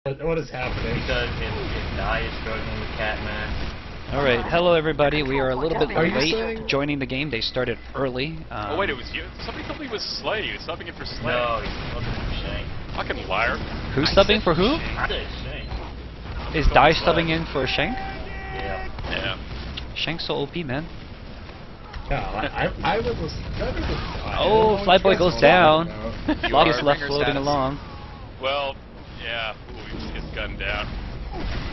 What is happening? Because if Die is struggling with Catman. Alright, hello everybody. We are a little bit Are you late saying? joining the game. They started early. Oh wait, it was you? Somebody told me it was Slay. He was subbing in for Slay. No, he's looking for Shank. Fucking liar. Who's subbing for who? I said Shank. Is Die subbing in for Shank? Yeah. Yeah. Shank's so OP, man. Yeah, I was. Oh, Flyboy goes down. You Lobby's are left ringer floating status. along. Well, yeah. Ooh, he just gets gunned down.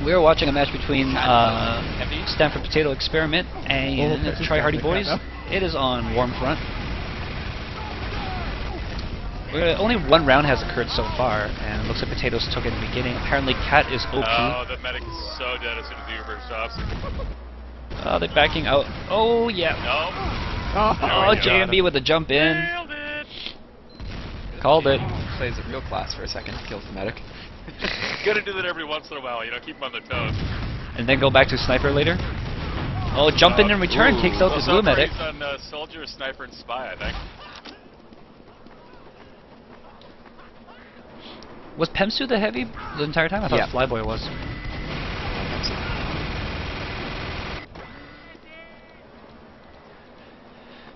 We are watching a match between Heavy. Stanford Potato Experiment and Try Hardy Boys. It is on warm front. Only one round has occurred so far, and it looks like Potatoes took it in the beginning. Apparently Cat is OP. Oh, the medic is so dead as soon as the Uber stops. They're backing out. Oh, yeah. No. Oh, JMB with a jump in. Nailed it. Called it. Plays a real class for a second, kills the medic. Gotta do that every once in a while, you know, keep them on their toes. And then go back to Sniper later. Oh, jump in return, takes out the So blue far medic. he's on Soldier, Sniper, and Spy, I think. Was Pemsu the heavy the entire time? I thought Yeah. Flyboy was.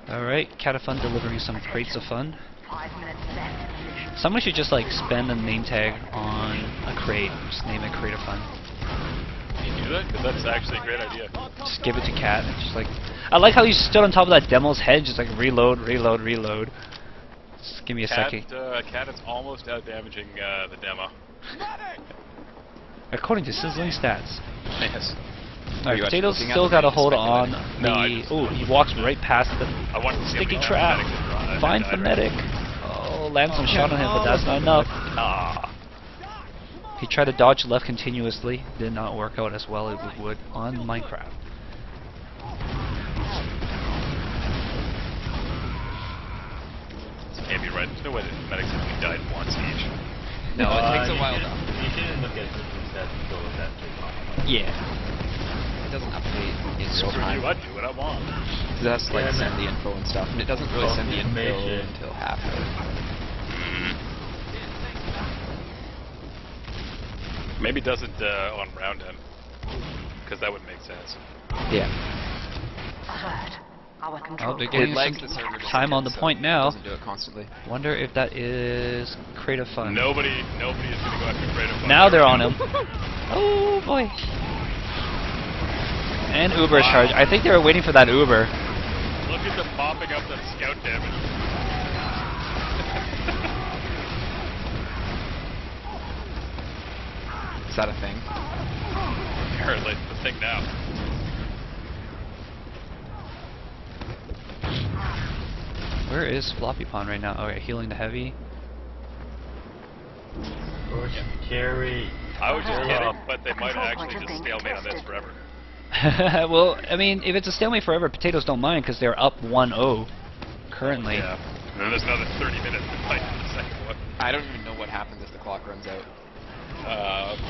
Alright, Catafun delivering some crates of fun. 5 minutes left. Somebody should just like spend a name tag on a crate. Just name it Crate of Fun. Can you do that? Because that's actually a great idea. Just give it to Cat. And just like, I like how he stood on top of that demo's head, just like reload, reload, reload. Just give me a second. Cat is almost out damaging the demo. According to Sizzling Stats. Yes. Alright, you actually Potatoes looking at still the got a video, hold on speculating? No, I the. just- Oh, he walks right past the I wanted to see sticky if we trap. medic could run. Find the medic. Oh, lands some shot on him, but that's not enough. Ah. He tried to dodge left continuously. Did not work out as well as it would on Minecraft. Can't be right. There's no way that medics have died once each. No, it takes a while You though. shouldn't look at the stats and go with that too long. Yeah. It doesn't update in So real for time. you, I'd do what I want. It has to like send the info and stuff, and it doesn't really send the info Information. until after. Maybe it doesn't on round end, because that would make sense. Yeah. Alert. Our control Oh, they're It getting lags some the server just time a on bit, the so point it now. Doesn't do it constantly. Wonder if that is Crate of Fun. Nobody is going to go after Creative. Now they're on him. Oh boy. And Uber's charge. I think they were waiting for that Uber. Look at them popping up that scout damage. Is that a thing? Apparently, it's the thing now. Where is Floppy Pond right now? Oh, yeah, healing the heavy. Push, carry. I was just Yeah. kidding, but they might actually just stalemate on this forever. Well, I mean, if it's a stalemate forever, Potatoes don't mind because they're up 1-0 currently. Yeah. And then there's another 30 minutes to fight for the second one. I don't even know what happens if the clock runs out.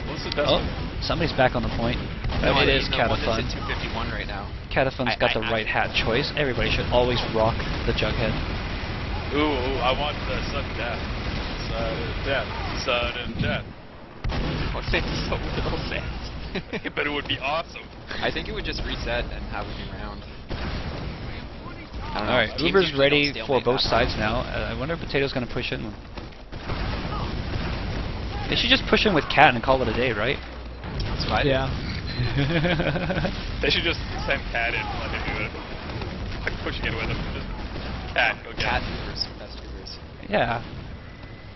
What's the best Oh, one? somebody's back on the point. No, it I is mean the one that's Catafun. at 251 right now. Catafun's got the right hat choice. Everybody should always rock the Jughead. Ooh, I want sudden death. Sudden death. Sudden death. What makes so little sense? But it would be awesome. I think it would just reset and have a new round. I don't know. Alright, Teams Uber's usually ready don't for stalemate both that sides long. now. I wonder if Potato's going to push in. They should just push in with Cat and call it a day, right? That's what I do. They should just send Cat in and let him do it. Like pushing it with him. Just Cat, go get Cat him. Ubers, best Ubers. Yeah.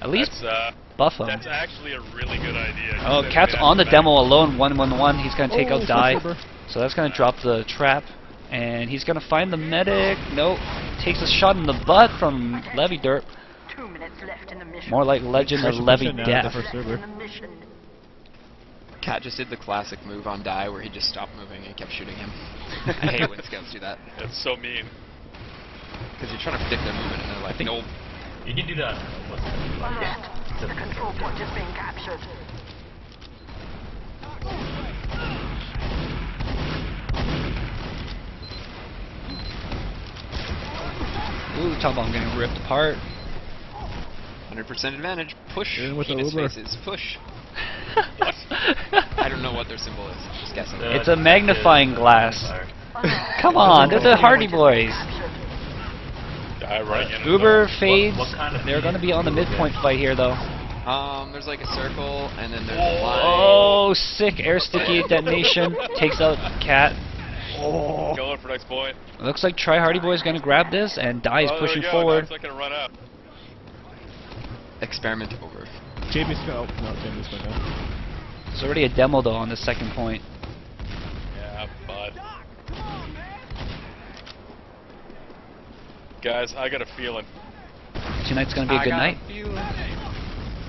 At least That's, buff him. that's actually a really good idea. Oh, Because Cat's they on the have to demo alone, 1-1-1. He's going to take Oh, out Die. Uber. So that's going to drop the trap. And he's going to find the medic. Nope. Takes a shot in the butt from Levy Derp. 2 minutes left in the mission. More like Legend of Levy Death. Left in the mission. Cat just did the classic move on Die where he just stopped moving and kept shooting him. I hate when scouts do that. That's so mean. Because you're trying to predict their movement and they're like, nope. You can do that. What's it like? Alert. The control point is being captured. Ooh, top bomb getting ripped apart. 100% advantage. Push. In with the Penis Uber. faces. Push. What? what their symbol is. Just guessing. It's a magnifying glass. Come on, they're the Hardy Boys. Die right in. Uber fades. what kind of They're going to be on the midpoint fight here, though. There's like a circle, and then there's a line. Oh, sick air sticky detonation. Takes out Cat. Going for next point. Looks like Try Hardy Boy is going to grab this, and Die is Oh, there pushing we go. forward. It's not gonna run out. Experiment over. JB's go. No, JB's going down. There's already a demo, though, on the second point. Yeah, bud. Guys, I got a feeling. Tonight's going to be a good night.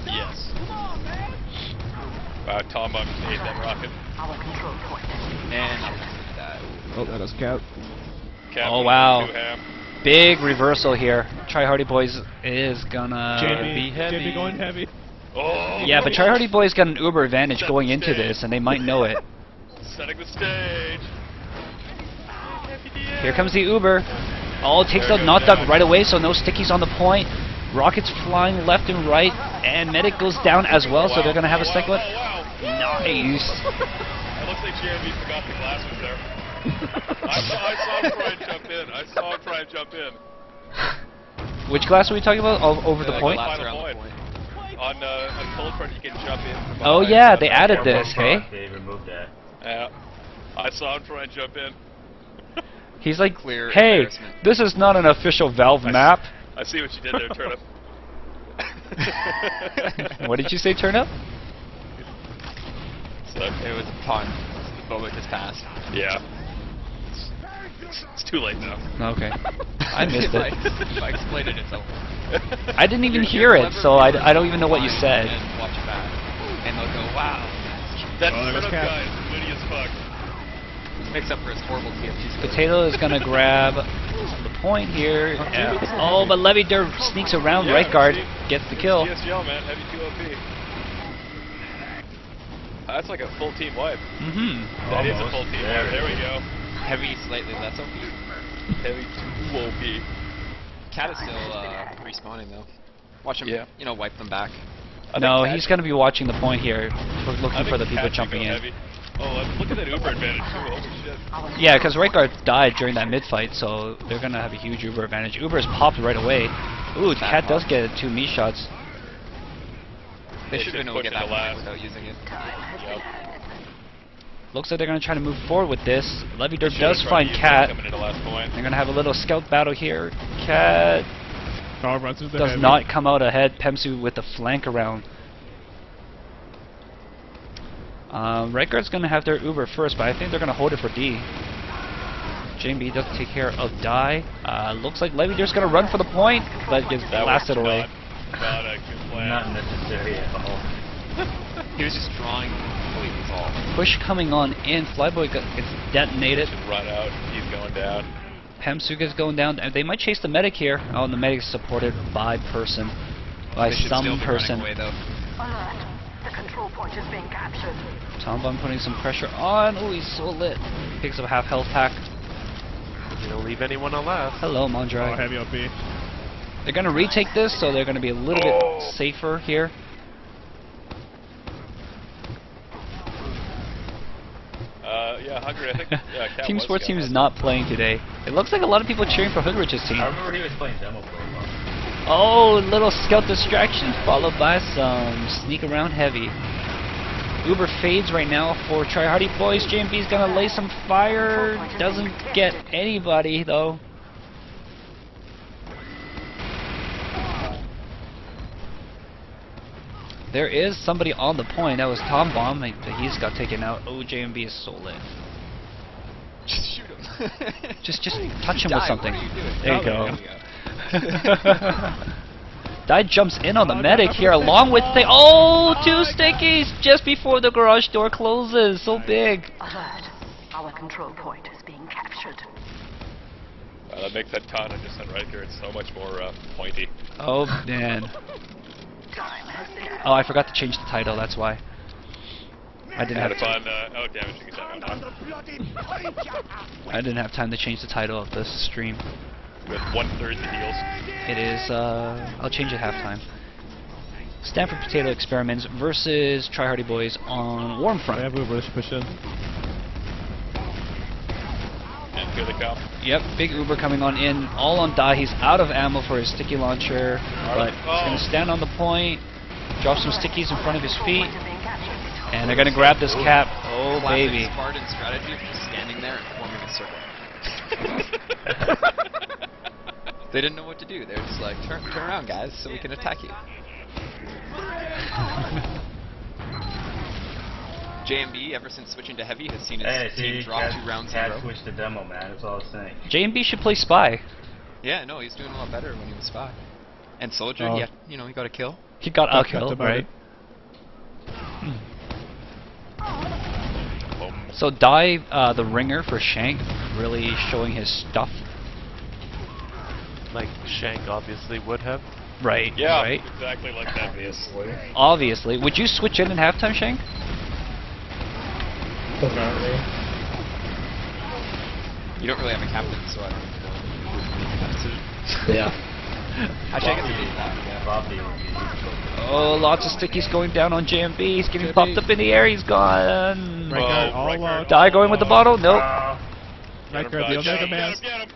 Yes. Wow, Tom Bum just ate that rocket. Our control point. And Oh, that was Cat. Cap Oh, wow. two ham. Big reversal here. Try Hardy Boys is gonna be heavy. JB going heavy. Oh! Yeah, but Try Hardy Boys got an Uber advantage going into this, and they might know it. Setting the stage. Here comes the Uber. Oh, takes out Not Duck right away, so no stickies on the point. Rockets flying left and right, and Medic goes down as well, so they're gonna have a second one. Wow. Nice. It looks like JMB forgot the glass was there. I saw him try and jump in. I saw him try and jump in. Which glass are we talking about? Over the point? glass Final around the point. point. On cold front, you can jump in. From Oh behind. yeah, they added this, hey? They removed that. Yeah. I saw him try and jump in. He's like, Clear hey, embarrassment. this is not an official Valve map. I see what you did there, Turnip. What did you say, Turnip? So, It was a pun. The moment just passed. yeah. It's too late now. Okay. I missed it. If I explained it, it's over. I didn't even You're hear it, clever, so but I don't even know what you rewind said. And watch it back. And they'll go, wow. That Oh, there goes Turnip Cap. guy is witty as fuck. Makes up for his horrible TFT skills. Potato is gonna grab the point here. Oh, but Levy Dur sneaks around Yeah, right guard, see? gets the kill. DSGL, man. Heavy 2 OP. That's like a full team wipe. Mm-hmm. That is a Almost. full team There wipe. it There we is. go. Heavy, slightly less OP. Heavy 2 OP. Cat is still respawning though. Watch him, Yeah. you know, wipe them back. I No, think he's Cat- gonna be watching the point here, looking I for the think people Cat should jumping go in. heavy. Oh, look at that Uber advantage too. Holy shit. Yeah, because right guard died during that mid fight, so they're gonna have a huge Uber advantage. Uber's popped right away. Ooh, Cat does get 2 meat shots. They They should have should been able to push get that it to last. point without using it. Yep. Looks like they're gonna try to move forward with this. Levy Dur They should've does tried find to use Cat. that coming into last point. They're gonna have a little scout battle here. Cat Power runs through the does heavy. not come out ahead. Pemsu with the flank around. Right guard's gonna have their Uber first, but I think they're gonna hold it for D. JB does take care of Die. Looks like Levy Dur's gonna run for the point, but gets That blasted was away. Not a good plan. Not necessary at all. He was just drawing completely fall. Push coming on in. Flyboy gets detonated. Should run out. He's going down. Pemsuga's going down. They might chase the medic here. Oh, and the medic's supported by person. By They should some still be person. running away though. Alert. The control point is being captured. Tombomb putting some pressure on. Oh, he's so lit. Picks up a half health pack. You don't leave anyone alive. Hello, Oh, Mondrai. heavy OP. They're going to retake this, so they're going to be a little bit safer here. Yeah, Hungry, I think. Yeah, Cat Team was Sports Team going is not playing today. It looks like a lot of people cheering for Hoodrich's team. I remember he was playing demo for a while. Oh, little scout distraction followed by some sneak around heavy. Uber fades right now for Try Hardy Boys. JMB's gonna lay some fire. Doesn't get anybody though. There is somebody on the point. That was Tom Bomb. He's got taken out. Oh, JMB is so lit. Just shoot him. Just touch him Die, with something. What are you doing? There you go. There we go. Die jumps in on the medic here along with the two stickies just before the garage door closes. So big. Alert. Our control point is being captured. That makes that ton I just sent right here. It's so much more pointy. Oh man. Time has been. Oh, I forgot to change the title. That's why. I didn't Had have fun. Oh, damage. You can check out I didn't have time to change the title of this stream. with 1/3 the heals. It is. I'll change it halftime. Stanford Potato Experiments versus Try Hardy Boys on Warm I Front. have Uber, let's push in. And here they come. Yep, big Uber coming on in, all on die. He's out of ammo for his sticky launcher, but he's going to stand on the point, drop some stickies in front of his feet, and they're going to grab this cap. Oh, Classic baby. Spartan strategy of just standing there and forming a circle. They didn't know what to do. They were just like, turn around, guys, so we can attack you. JMB, ever since switching to heavy, has seen his team drop 2 rounds in a row. Switch to demo, man. That's all I'm saying. JMB should play Spy. Yeah, no, he's doing a lot better when he was Spy. And Soldier, Oh. yeah, you know, he got a kill. He got a That's kill, about right? it. So Die, the ringer for Shank, really showing his stuff. Like Shank obviously would have. Right, Yeah, right. exactly like that. Obviously. Obviously. Would you switch in at halftime, Shank? Doesn't matter to me. You don't really have a captain, so I don't know who would make that decision. Yeah. Actually, I guess he did that. Yeah, Bobby would be useful. Oh, lots of stickies going down on JMB. He's getting popped up in the air. He's gone. Reinhardt, all Reinhardt. Die going with the bottle? Nope. Reinhardt, the Omega Man. Get him.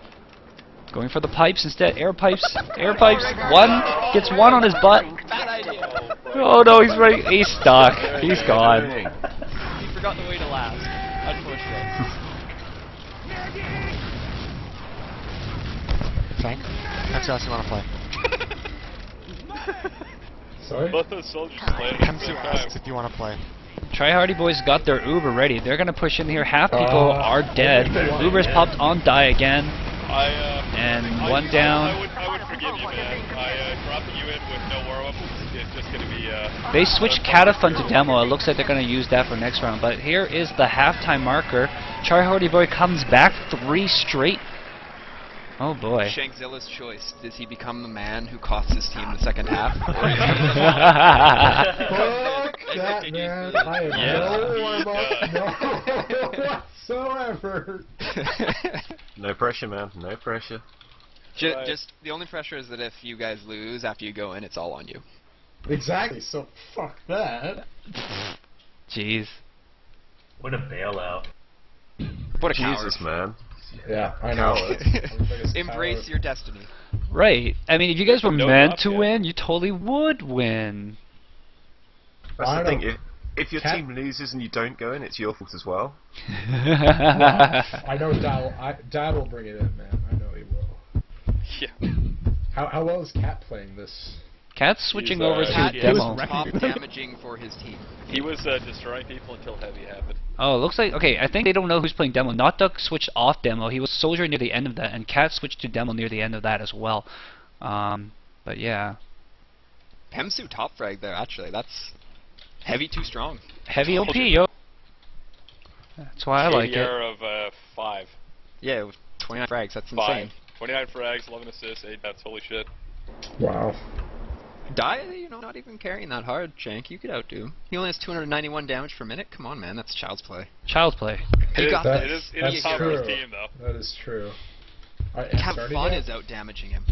Going for the pipes instead. Air pipes. Air pipes. One. Gets one on his butt. Bad idea. Oh no, he's ready. He's stuck. He's gone. He forgot the way to last. Unfortunate. Frank, that's else you want to play. Sorry? Both those soldiers landed at Comes the to same asks time. if you want to play. Try Hardy Boys got their Uber ready. They're gonna push in here. Half people are dead. Uber's popped on Die again. And one down. I would forgive you, man. I dropped you in with no warm-up. It's just going to be... They switched Catafun to demo. It looks like they're going to use that for next round. But here is the halftime marker. Try Hardy Boy comes back 3 straight. Oh boy. Shankzilla's choice. Does he become the man who costs his team the second half? Fuck that, man. I have no whatsoever. No pressure, man. No pressure. Just the only pressure is that if you guys lose after you go in, it's all on you. Exactly, so fuck that. Jeez. What a bailout. What a coward. Jesus, man. Yeah, I know. Embrace your destiny. Right. I mean, if you guys were No meant drop to yet. win, you totally would win. That's I the thing. don't- If your team loses and you don't go in, it's your fault as well. I know Dad will bring it in, man. I know he will. Yeah. How well is Cat playing this? Cat's switching He's, over to Cat demo. was top damaging for his team. He was destroying people until heavy happened. Oh, it looks like, okay, I think they don't know who's playing demo. Not Duck switched off demo. He was Soldier near the end of that, and Cat switched to demo near the end of that as well. But yeah. Hemsu top frag there, actually. That's heavy too strong. Heavy OP, yo. That's why I like it. KDR of 5. Yeah, with 29 frags, that's 5. insane. 29 frags, 11 assists, 8 deaths. Holy shit. Wow. Die, you know, not even carrying that hard, Shank. You could outdo him. He only has 291 damage per minute. Come on, man, that's child's play. Child's play. He got that- this. It is That's top of his true. team, though. That is true. Cat Started Fun yet? is out damaging him.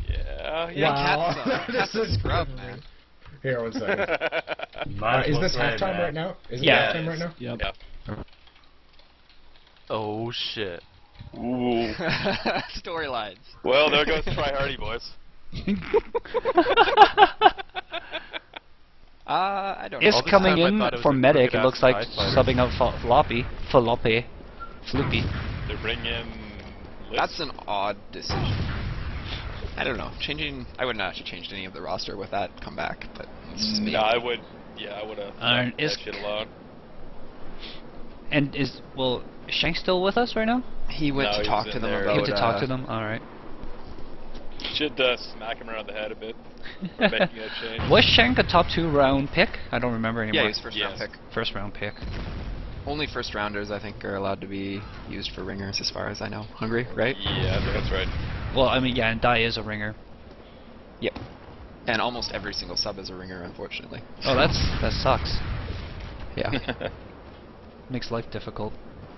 Yeah. Yeah, Wow. Cat's This a is scrub, good, man. Here, one second. Might as Is well this play, halftime man. right now? Is it Yeah. halftime right now? Yep. Yeah. Oh shit. Ooh. Storylines. Well, there goes Try Hardy, boys. I don't know. Is All this coming time I in thought it was for a medic. It crooked looks ass like fighter. subbing out Floppy. Floppy. Floopy. They're bringing in... That's an odd decision. I don't know. I wouldn't actually changed any of the roster with that comeback, but it's just me. No, I would... Yeah, I would have left is- that shit alone. And is Shank still with us right now? He went No, to he talk was to in them there. about. You have to talk to them? Alright. Should smack him around the head a bit for making that change. Was Shank a top 2 round pick? I don't remember anymore. Yeah, he was first round Yes. pick. First round pick. Only first rounders, I think, are allowed to be used for ringers, as far as I know. Hungry, right? Yeah, I think that's right. Well, I mean, yeah, and Die is a ringer. Yep. And almost every single sub is a ringer, unfortunately. Oh, that sucks. Yeah. Makes life difficult.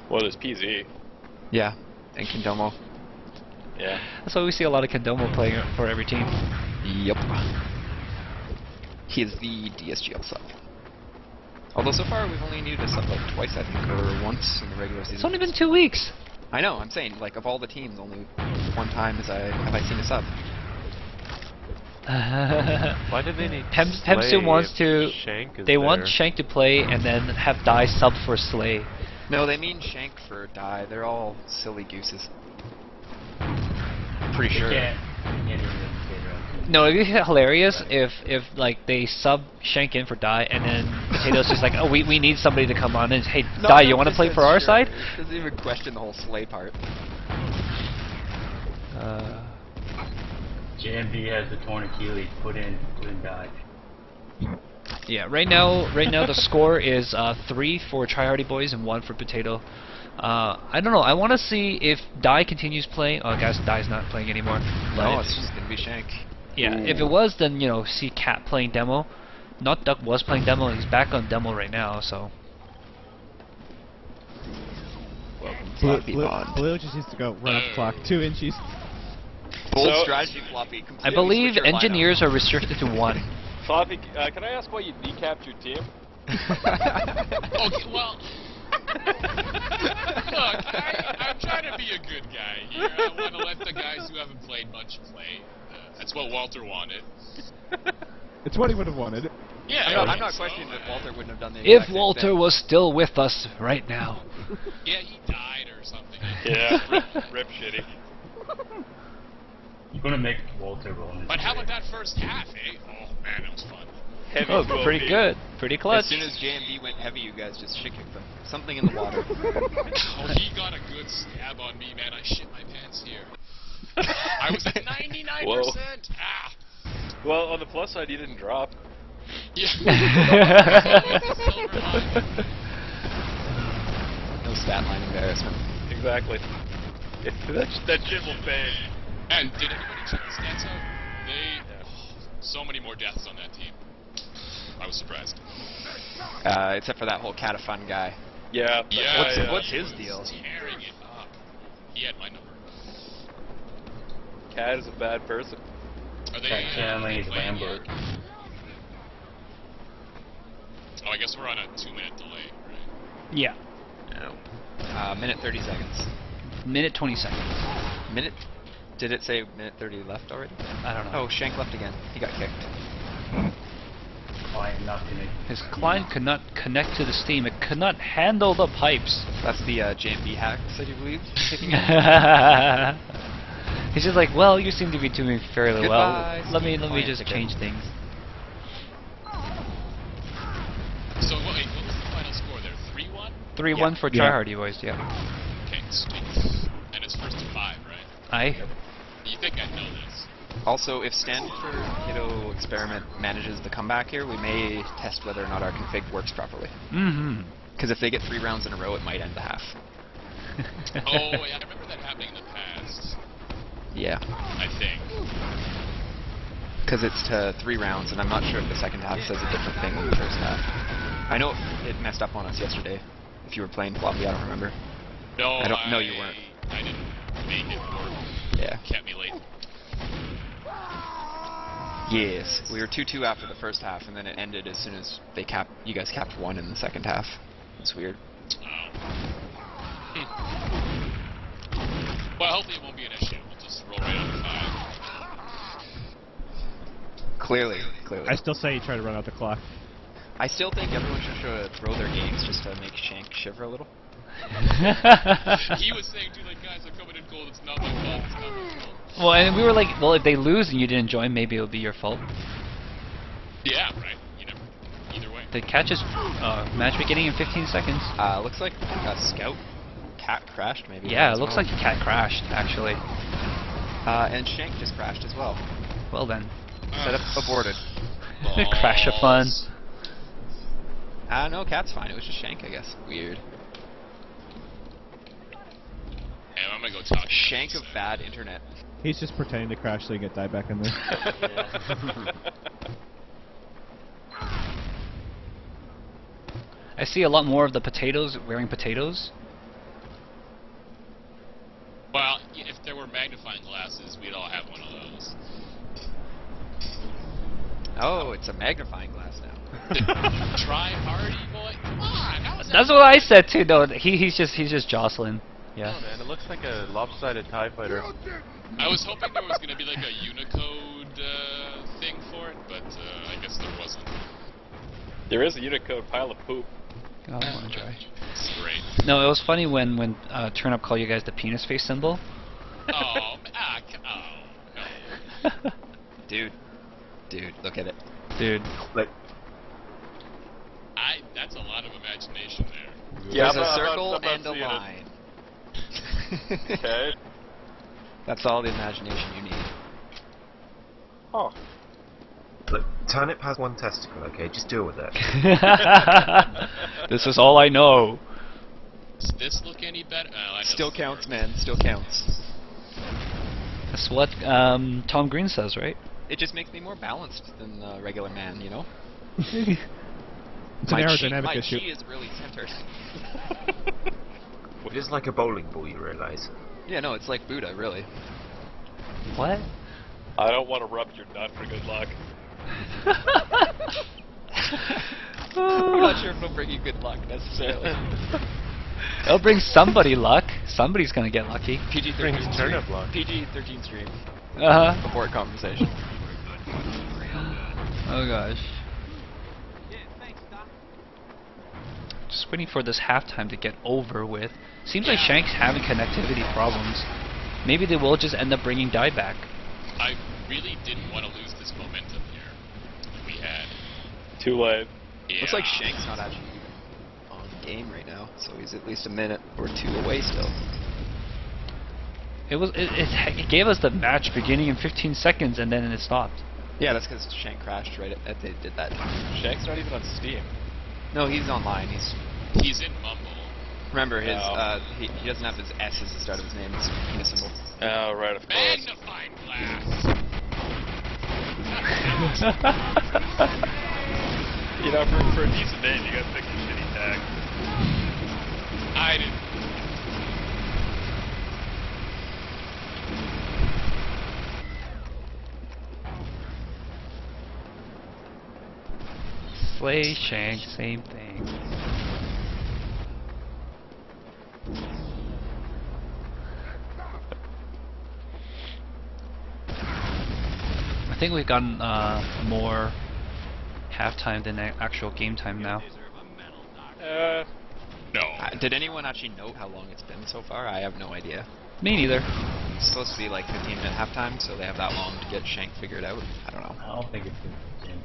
Well, there's PZ. Yeah. And Kondomo. Yeah. That's why we see a lot of Kondomo playing for every team. Yep. He is the DSGL sub. Although so far we've only needed a sub like twice, I think, or once in the regular season. It's only been 2 weeks. I know, I'm saying, like, of all the teams, only one time have I seen a sub. Why do they need Pem still wants to. Shank is They want there? Shank to play and then have Die sub for Slay. No, they mean Shank for Die. They're all silly gooses. Pretty They sure. can't even say No, it'd be hilarious if like they sub Shank in for Die and then Potato's just like, oh, we need somebody to come on and hey, Die, you want to play for our side? Doesn't even question the whole Slay part. JMB has the torn Achilles. Put in Die. Yeah, right now the score is 3 for Tryhardy Boys and 1 for Potato. I don't know. I want to see if Die continues playing. Oh, I guess Die's not playing anymore. No, it's just gonna be Shank. Yeah, if it was, then see Cat playing demo. Not Duck was playing demo. And he's back on demo right now, so. Blue just needs to go run up the clock 2 inches. Bold So- strategy, Floppy. I believe Completely switch your engineers are restricted to 1. Floppy, can I ask why you decapped your team? Okay, well, look, I'm trying to be a good guy here. I want to let the guys who haven't played much play. That's what Walter wanted. It's what he would have wanted. Yeah, I'm not questioning that Walter wouldn't have done the If exact same Walter thing. was still with us right now. Yeah, he died or something. Yeah, rip shitty. You're gonna make Walter roll. But how about that first half, eh? Oh man, that was fun. Heavy Oh, 12 pretty feet. good. Pretty clutch. As soon as JMB went heavy, you guys just shit kicked them. Something in the water. Oh, he got a good stab on me, man. I shit my pants here. I was at 99%. Whoa. Ah. Well, on the plus side, you didn't drop. Yeah. Silver line. No stat line embarrassment. Exactly. That shit will bang. And did anybody check the stats out? So many more deaths on that team. I was surprised. Except for that whole Catafun guy. Yeah. Yeah. What's his He deal? was tearing it up. He had my number. Cat is a bad person. Are they? Cat channeling is playing Lambert. yet? Oh, I guess we're on a 2-minute delay, right? Yeah. Minute 30 seconds. Minute 20 seconds. Minute? Did it say minute 30 left already? I don't know. Oh, Shank left again. He got kicked. Client not connected. His client could not connect to the Steam. It could not handle the pipes. That's the JMB hacks that you believe? He's just like, well, you seem to be doing fairly Goodbye, well. Let me client just again. change things. So wait, what was the final score there? 3-1? 3-1 for Yeah. Tryhardy Boys. Yeah. Okay, sweet. And it's first to 5, right? Aye. You think I know this? Also, if Stanford Kiddo Experiment manages the comeback here, we may test whether or not our config works properly. Mm-hmm. Because if they get 3 rounds in a row, it might end the half. Oh, yeah, I remember that happening in the past. Yeah. I think. Because it's to 3 rounds, and I'm not sure if the second half says a different thing than the first half. I know it messed up on us yesterday. If you were playing Floppy, I don't remember. No, No, you weren't. I didn't make it work. Yeah. Kept me late. Yes. We were 2-2 after the first half, and then it ended as soon as you guys capped 1 in the second half. It's weird. Well, hopefully it won't be an issue. We'll just roll right on 5. Clearly. I still say you try to run out the clock. I still think everyone should throw their games just to make Shank shiver a little. He was saying too, like, guys, I'm coming in cold. It's not my fault. It's not my fault. Well, and we were like, well, if they lose and you didn't join, maybe it'll be your fault. Yeah, right. You never. Either way. The catch is match beginning in 15 seconds. Looks like a scout cat crashed maybe. Yeah, it looks like the cat crashed, actually. And Shank just crashed as well. Well then. Setup aborted. Crash of fun. No, cat's fine. It was just Shank, I guess. Weird. Hey, I'm gonna go talk. Shank of bad internet. He's just pretending to crash so you get die back in there. I see a lot more of the potatoes wearing potatoes. Well, if there were magnifying glasses, we'd all have one of those. Oh, it's a magnifying glass now. Try hardy, boy. Come on. That's what I said too. No, he's just jostling. Yeah. Oh man, it looks like a lopsided TIE fighter. I was hoping there was going to be like a Unicode thing for it, but I guess there wasn't. There is a Unicode pile of poop. Oh, I want to try. It's great. No, it was funny when Turnup called you guys the penis face symbol. Oh, no. Dude, look at it. Dude. Like, That's a lot of imagination there. There's a I'm circle not and a seeing it. line. Okay. That's all the imagination you need. Oh. look, Turnip has one testicle, okay? Just deal with it. This is all I know. Does this look any better? Oh, that Still doesn't counts, work. man. Still counts. That's what Tom Green says, right? It just makes me more balanced than a regular man, you know? It's an aerodynamic my issue. chi is really centered. It is like a bowling ball, you realise. Yeah, no, it's like Buddha, really. What? I don't want to rub your nut for good luck. I'm not sure if it'll bring you good luck, necessarily. It'll bring somebody luck. Somebody's gonna get lucky. PG-13 Brings stream. turnip luck. PG-13 stream. Uh-huh. Abort conversation. Oh gosh. Just waiting for this halftime to get over with. Seems like Shank's having connectivity problems. Maybe they will just end up bringing Die back. I really didn't want to lose this momentum here that we had. Too late. Yeah. Looks like Shank's not actually on game right now, so he's at least a minute or two away still. It gave us the match beginning in 15 seconds and then it stopped. Yeah, that's because Shank crashed right at they did that time. Shank's not even on Steam. No, he's online. He's in Mumble. Remember his Oh. he doesn't have his S as the start of his name. It's a penis symbol. Oh, right, of course. Magnifying glass. You know, for a decent name, you gotta pick a shitty tag. I didn't. Slay, Shank, same thing. I think we've gotten more halftime than actual game time now. No. Did anyone actually note how long it's been so far? I have no idea. Me neither. It's supposed to be like 15-minute halftime, so they have that long to get Shank figured out. I don't know. I don't think it's good.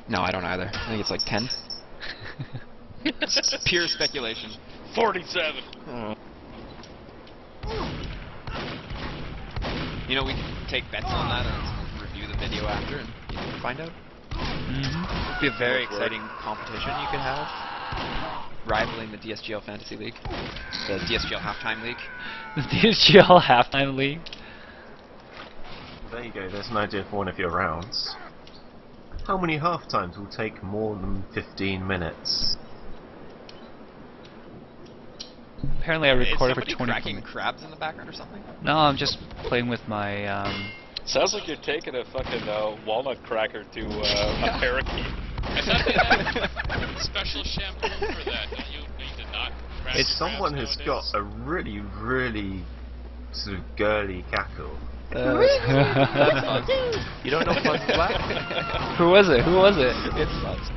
No, I don't either. I think it's like 10. Pure speculation. 47. You know, we can take bets on that and review the video after and find out. It'd be a very exciting competition you could have. Rivaling the DSGL Fantasy League. The DSGL Halftime League. The DSGL halftime league. There you go, there's an idea for one of your rounds. How many half times will take more than 15 minutes? Apparently I Is recorded for somebody 20 cracking minutes. crabs in the background or something? No, I'm just playing with my Sounds like you're taking a fucking walnut cracker to a parakeet. I thought they had a special shampoo for that. Don't you need to not crack It's crabs someone who's got nowadays? a really, really sort of girly cackle. You don't know Fuzz Black? Who was it? Who was it? It's nuts.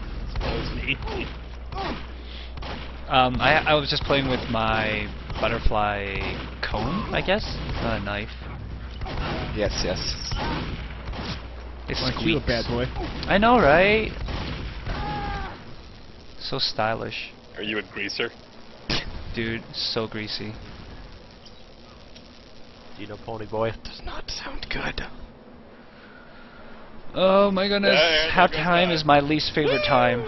I was just playing with my butterfly cone, I guess? Not a knife. Yes. It Like you, a squeaks. bad boy. I know, right? So stylish. Are you a greaser? Dude, so greasy. You know Pony Boy? Does not sound good. Oh my goodness. There goes Halftime that. is my least favorite time.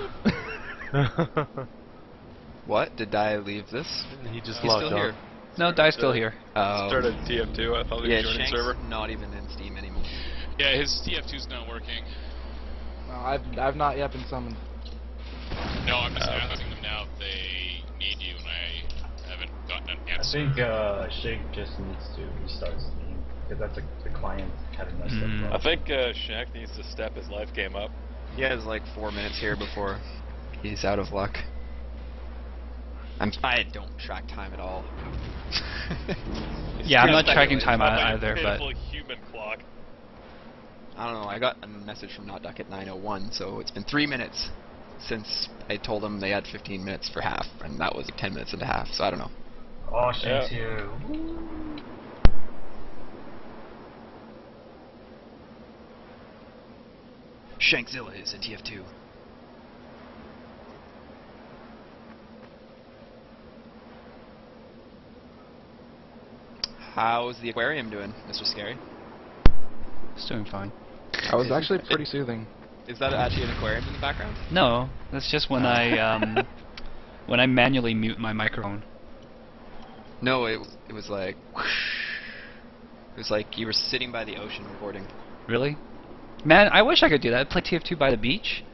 What? Did I leave this? He just He's logged still here. on. No, Die's still here. Started TF2, I thought he Yeah, was joining Shank's server. not even in Steam anymore. Yeah, his TF2's not working. I've not yet been summoned. No, I'm just asking them now if they need you, and I haven't gotten an I answer. think Shig just needs to restart Steam because that's the client having messed Mm. up. I think Shank needs to step his life game up. He has like 4 minutes here before he's out of luck. I don't track time at all. Yeah, I'm not Just tracking speculate. time either, but Pitiful human clock. I don't know, I got a message from NotDuck at 9:01, so it's been 3 minutes since I told them they had 15 minutes for half, and that was 10 minutes into half, so I don't know. Oh, Shank's Yeah. here. Shankzilla is in TF2. How's the aquarium doing, Mr. Scary? it's doing fine. I was actually pretty soothing. Is that actually an aquarium in the background? No, that's just when I when I manually mute my microphone. No, it was like it was like you were sitting by the ocean recording. Really? Man, I wish I could do that. Play TF2 by the beach.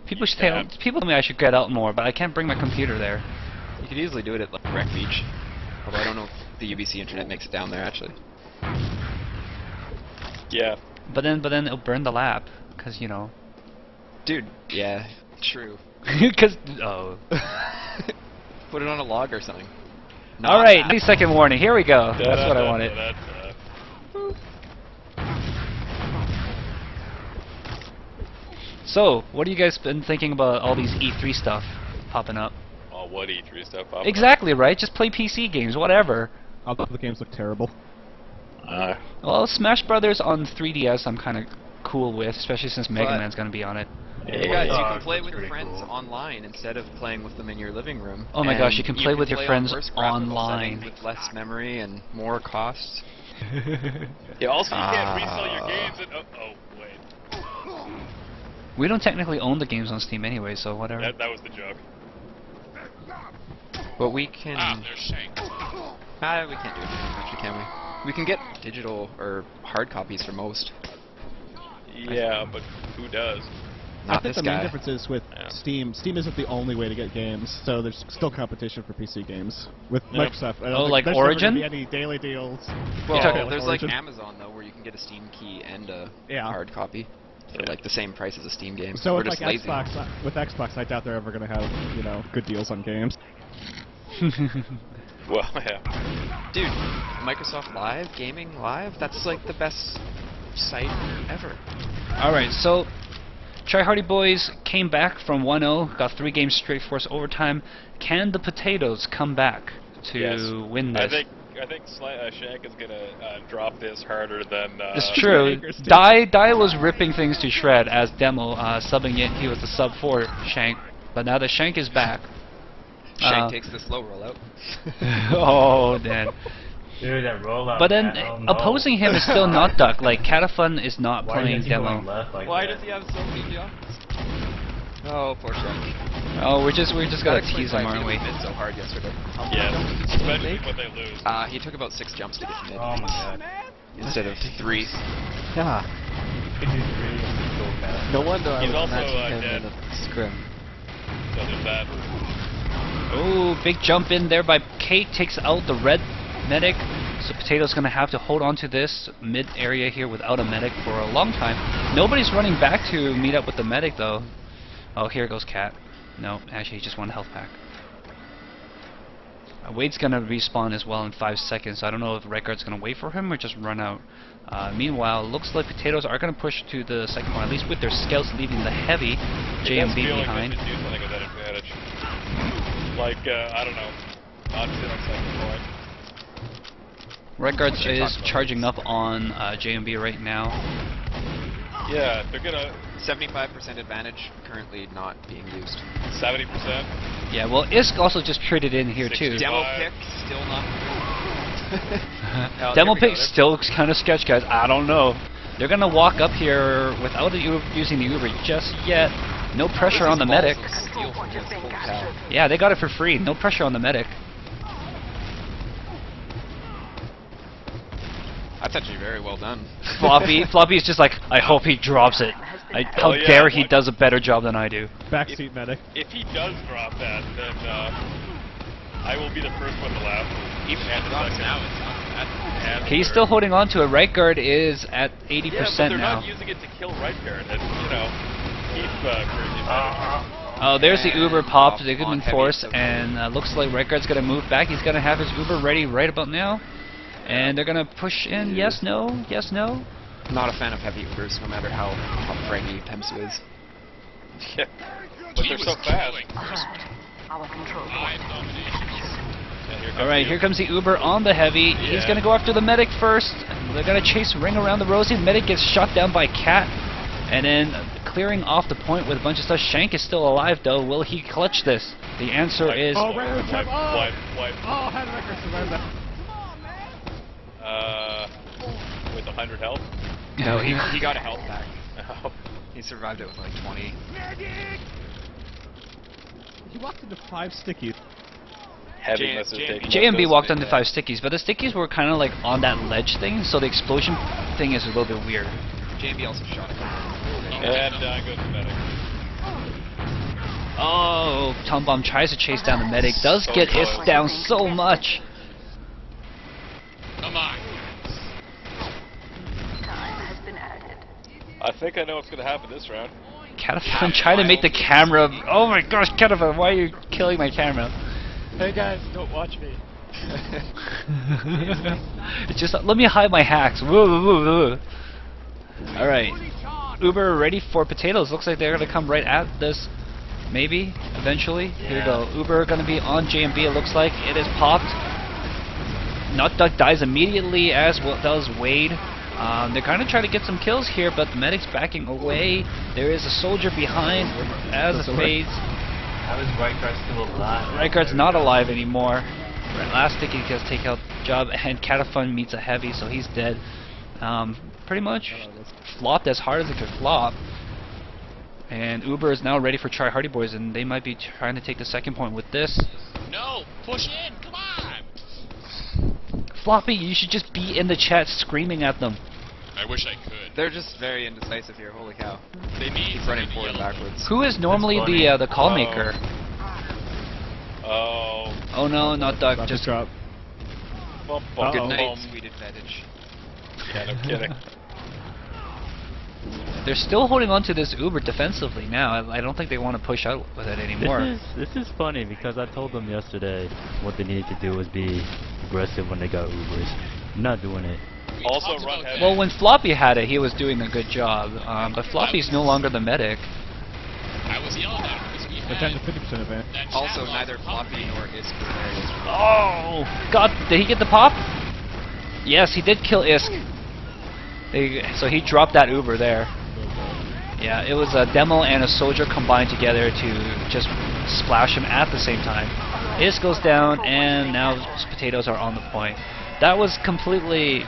People should people tell me I should get out more, but I can't bring my computer there. You could easily do it at like Wreck Beach. Although I don't know if the UBC internet makes it down there actually. Yeah. But then it'll burn the lap, cause you know. Dude, yeah, true. Cause oh. Put it on a log or something. All right, 90-second warning. Here we go. That's what I wanted. So, what have you guys been thinking about all these E3 stuff popping up? Oh, what E3 stuff? Up? Exactly right. Just play PC games, whatever. All the games look terrible. Well, Smash Brothers on 3DS, I'm kind of cool with, especially since Mega But- Man's gonna be on it. Hey guys, you can play that's with your pretty friends cool. online instead of playing with them in your living room. Oh my gosh, you And can play with your friends on worse graphical online. settings with less memory and more cost. Yeah, also, you can't resell your games and... Oh, wait. We don't technically own the games on Steam anyway, so whatever. That was the joke. But we can... Ah, there's Shank. we can't do anything actually, can we? We can get digital or hard copies for most. Yeah, but who does? Not I think this the main guy. difference is with Yeah. Steam. Steam isn't the only way to get games, so there's still competition for PC games. With Yeah. Microsoft, I don't Oh, think like there's never Origin? gonna be any daily deals. Well, talking about there's Origin? like Amazon though, where you can get a Steam key and a Yeah. hard copy for like the same price as a Steam game. So We're with just like lazy. Xbox, I doubt they're ever gonna have good deals on games. Well, yeah. Dude, Microsoft Live, Gaming Live, that's like the best site ever. Alright, so Try Hardy Boys came back from 1-0, got 3 games straight for us overtime. Can the potatoes come back to Yes. win this? I think Shank is gonna drop this harder than... It's true. Die was ripping things to shred as Demo, subbing it. He was the sub for Shank. But now that Shank is back. Shank takes the slow rollout. Oh, Dan. Dude, that rollout. But then man, oh no. opposing him is still not Duck. Like, Catafun is not Why playing is he Demo. going left like Why that? does he have so many jobs? Oh, poor Shank. Oh, we're just gonna That tease him, aren't we? He missed so hard yesterday. Yes, especially when they lose. He took about 6 jumps to get to mid. Oh my god. Instead of 3. Yeah. It is really so fast. No wonder I He's was also, matching him dead. in a scrim. So there's that. Oh, big jump in there by Kate, takes out the red medic. So Potato's gonna have to hold on to this mid area here without a medic for a long time. Nobody's running back to meet up with the medic though. Oh, here goes Cat. No, actually he just won a health pack. Wade's gonna respawn as well in 5 seconds. I don't know if Redguard's gonna wait for him or just run out. Meanwhile, looks like Potatoes are gonna push to the second point, at least with their scouts leaving the heavy JMB behind. They should do something with that advantage. Like, I don't know. Not sit on second point. Redguard is charging up on JMB right now. Yeah, they're gonna... 75% advantage currently not being used. 70%. Yeah, well, Isk also just traded in here too. Demo pick still not. Oh, Demo there we go, pick still kind of sketch, guys. I don't know. They're gonna walk up here without using the Uber just yet. No pressure on the medic. Steal from this, holy cow. Yeah, they got it for free. No pressure on the medic. That's actually very well done. Floppy is just like, I hope he drops it. How yeah, dare he what? does a better job than I do. Backseat medic. If he does drop that, then I will be the first one to laugh. Even if it drops now, it's not bad. Okay, he's still holding on to it. Right guard is at 80% Yeah, but they're now. not using it to kill right guard. And, you know, keep crazy. Oh, there's the Uber popped. They could on be heavy, forced, so- and looks like Right Guard's gonna move back. He's gonna have his Uber ready right about now, and they're gonna push in. Yes, no, yes, no. Not a fan of heavy Ubers, no matter how fraggy Pemsu is. Yeah. But they're so fast. Our control Five point. nominations. All right, here comes the Uber on the heavy. He's Yeah. gonna go after the medic first. They're gonna chase ring around the Rosie. The medic gets shot down by Cat, and then clearing off the point with a bunch of stuff. Shank is still alive though. Will he clutch this? The answer is Oh, right, Wipe. Oh, how did Record survive that? With 100 health. No, he got a health back. He survived it with like 20. He walked into 5 stickies. Heavy must have taken JMB those walked big- onto 5 stickies, but the stickies were kind of like on that ledge thing, so the explosion thing is a little bit weird. JMB also shot it. And down goes the medic. Oh, Tom Bomb tries to chase down the medic, does So get close. Isk down so much. Come on. Time has been added. I think I know what's going to happen this round. Cataphan trying to make the camera. Oh my gosh, Cataphan, why are you killing my camera? Hey guys, don't watch me. It's just let me hide my hacks. All right, Uber ready for potatoes. Looks like they're gonna come right at this. Maybe eventually. Here we go. Uber gonna be on JMB. It looks like it is popped. Nut Duck dies immediately, as well does Wade. They're kind of trying to get some kills here, but the medic's backing away. There is a soldier behind as it fades. How is Right Guard still alive? Right Guard's not alive anymore. Last sticky gets take out job, and Catafun meets a heavy, so he's dead. Pretty much flopped as hard as it could flop. And Uber is now ready for Try Hardy Boys, and they might be trying to take the second point with this. No, push in. Come on. Floppy, you should just be in the chat screaming at them. I wish I could. They're just very indecisive here. Holy cow! They need Keep running somebody to forward and yell. backwards. Who is normally the call maker? Oh. Oh no, not Duck. Just Just drop. Bum, Oh. bum, Good bum, night, bum. sweet advantage. Yeah, no kidding. they're still holding on to this Uber defensively now. I don't think they want to push out with it anymore. This is funny because I told them yesterday what they needed to do was be aggressive when they got Ubers. I'm not doing it. We Also talked run about heavy. Well, when Floppy had it, he was doing a good job. But Floppy's no longer the medic. I was yelling at him because we They're had 10 to 50% advantage. that Also, chat neither lock Floppy pumping. nor Isk were there yesterday. Oh God! Did he get the pop? Yes, he did kill Isk. So he dropped that Uber there. Yeah, it was a demo and a soldier combined together to just splash him at the same time. Isk goes down, and now potatoes are on the point. That was completely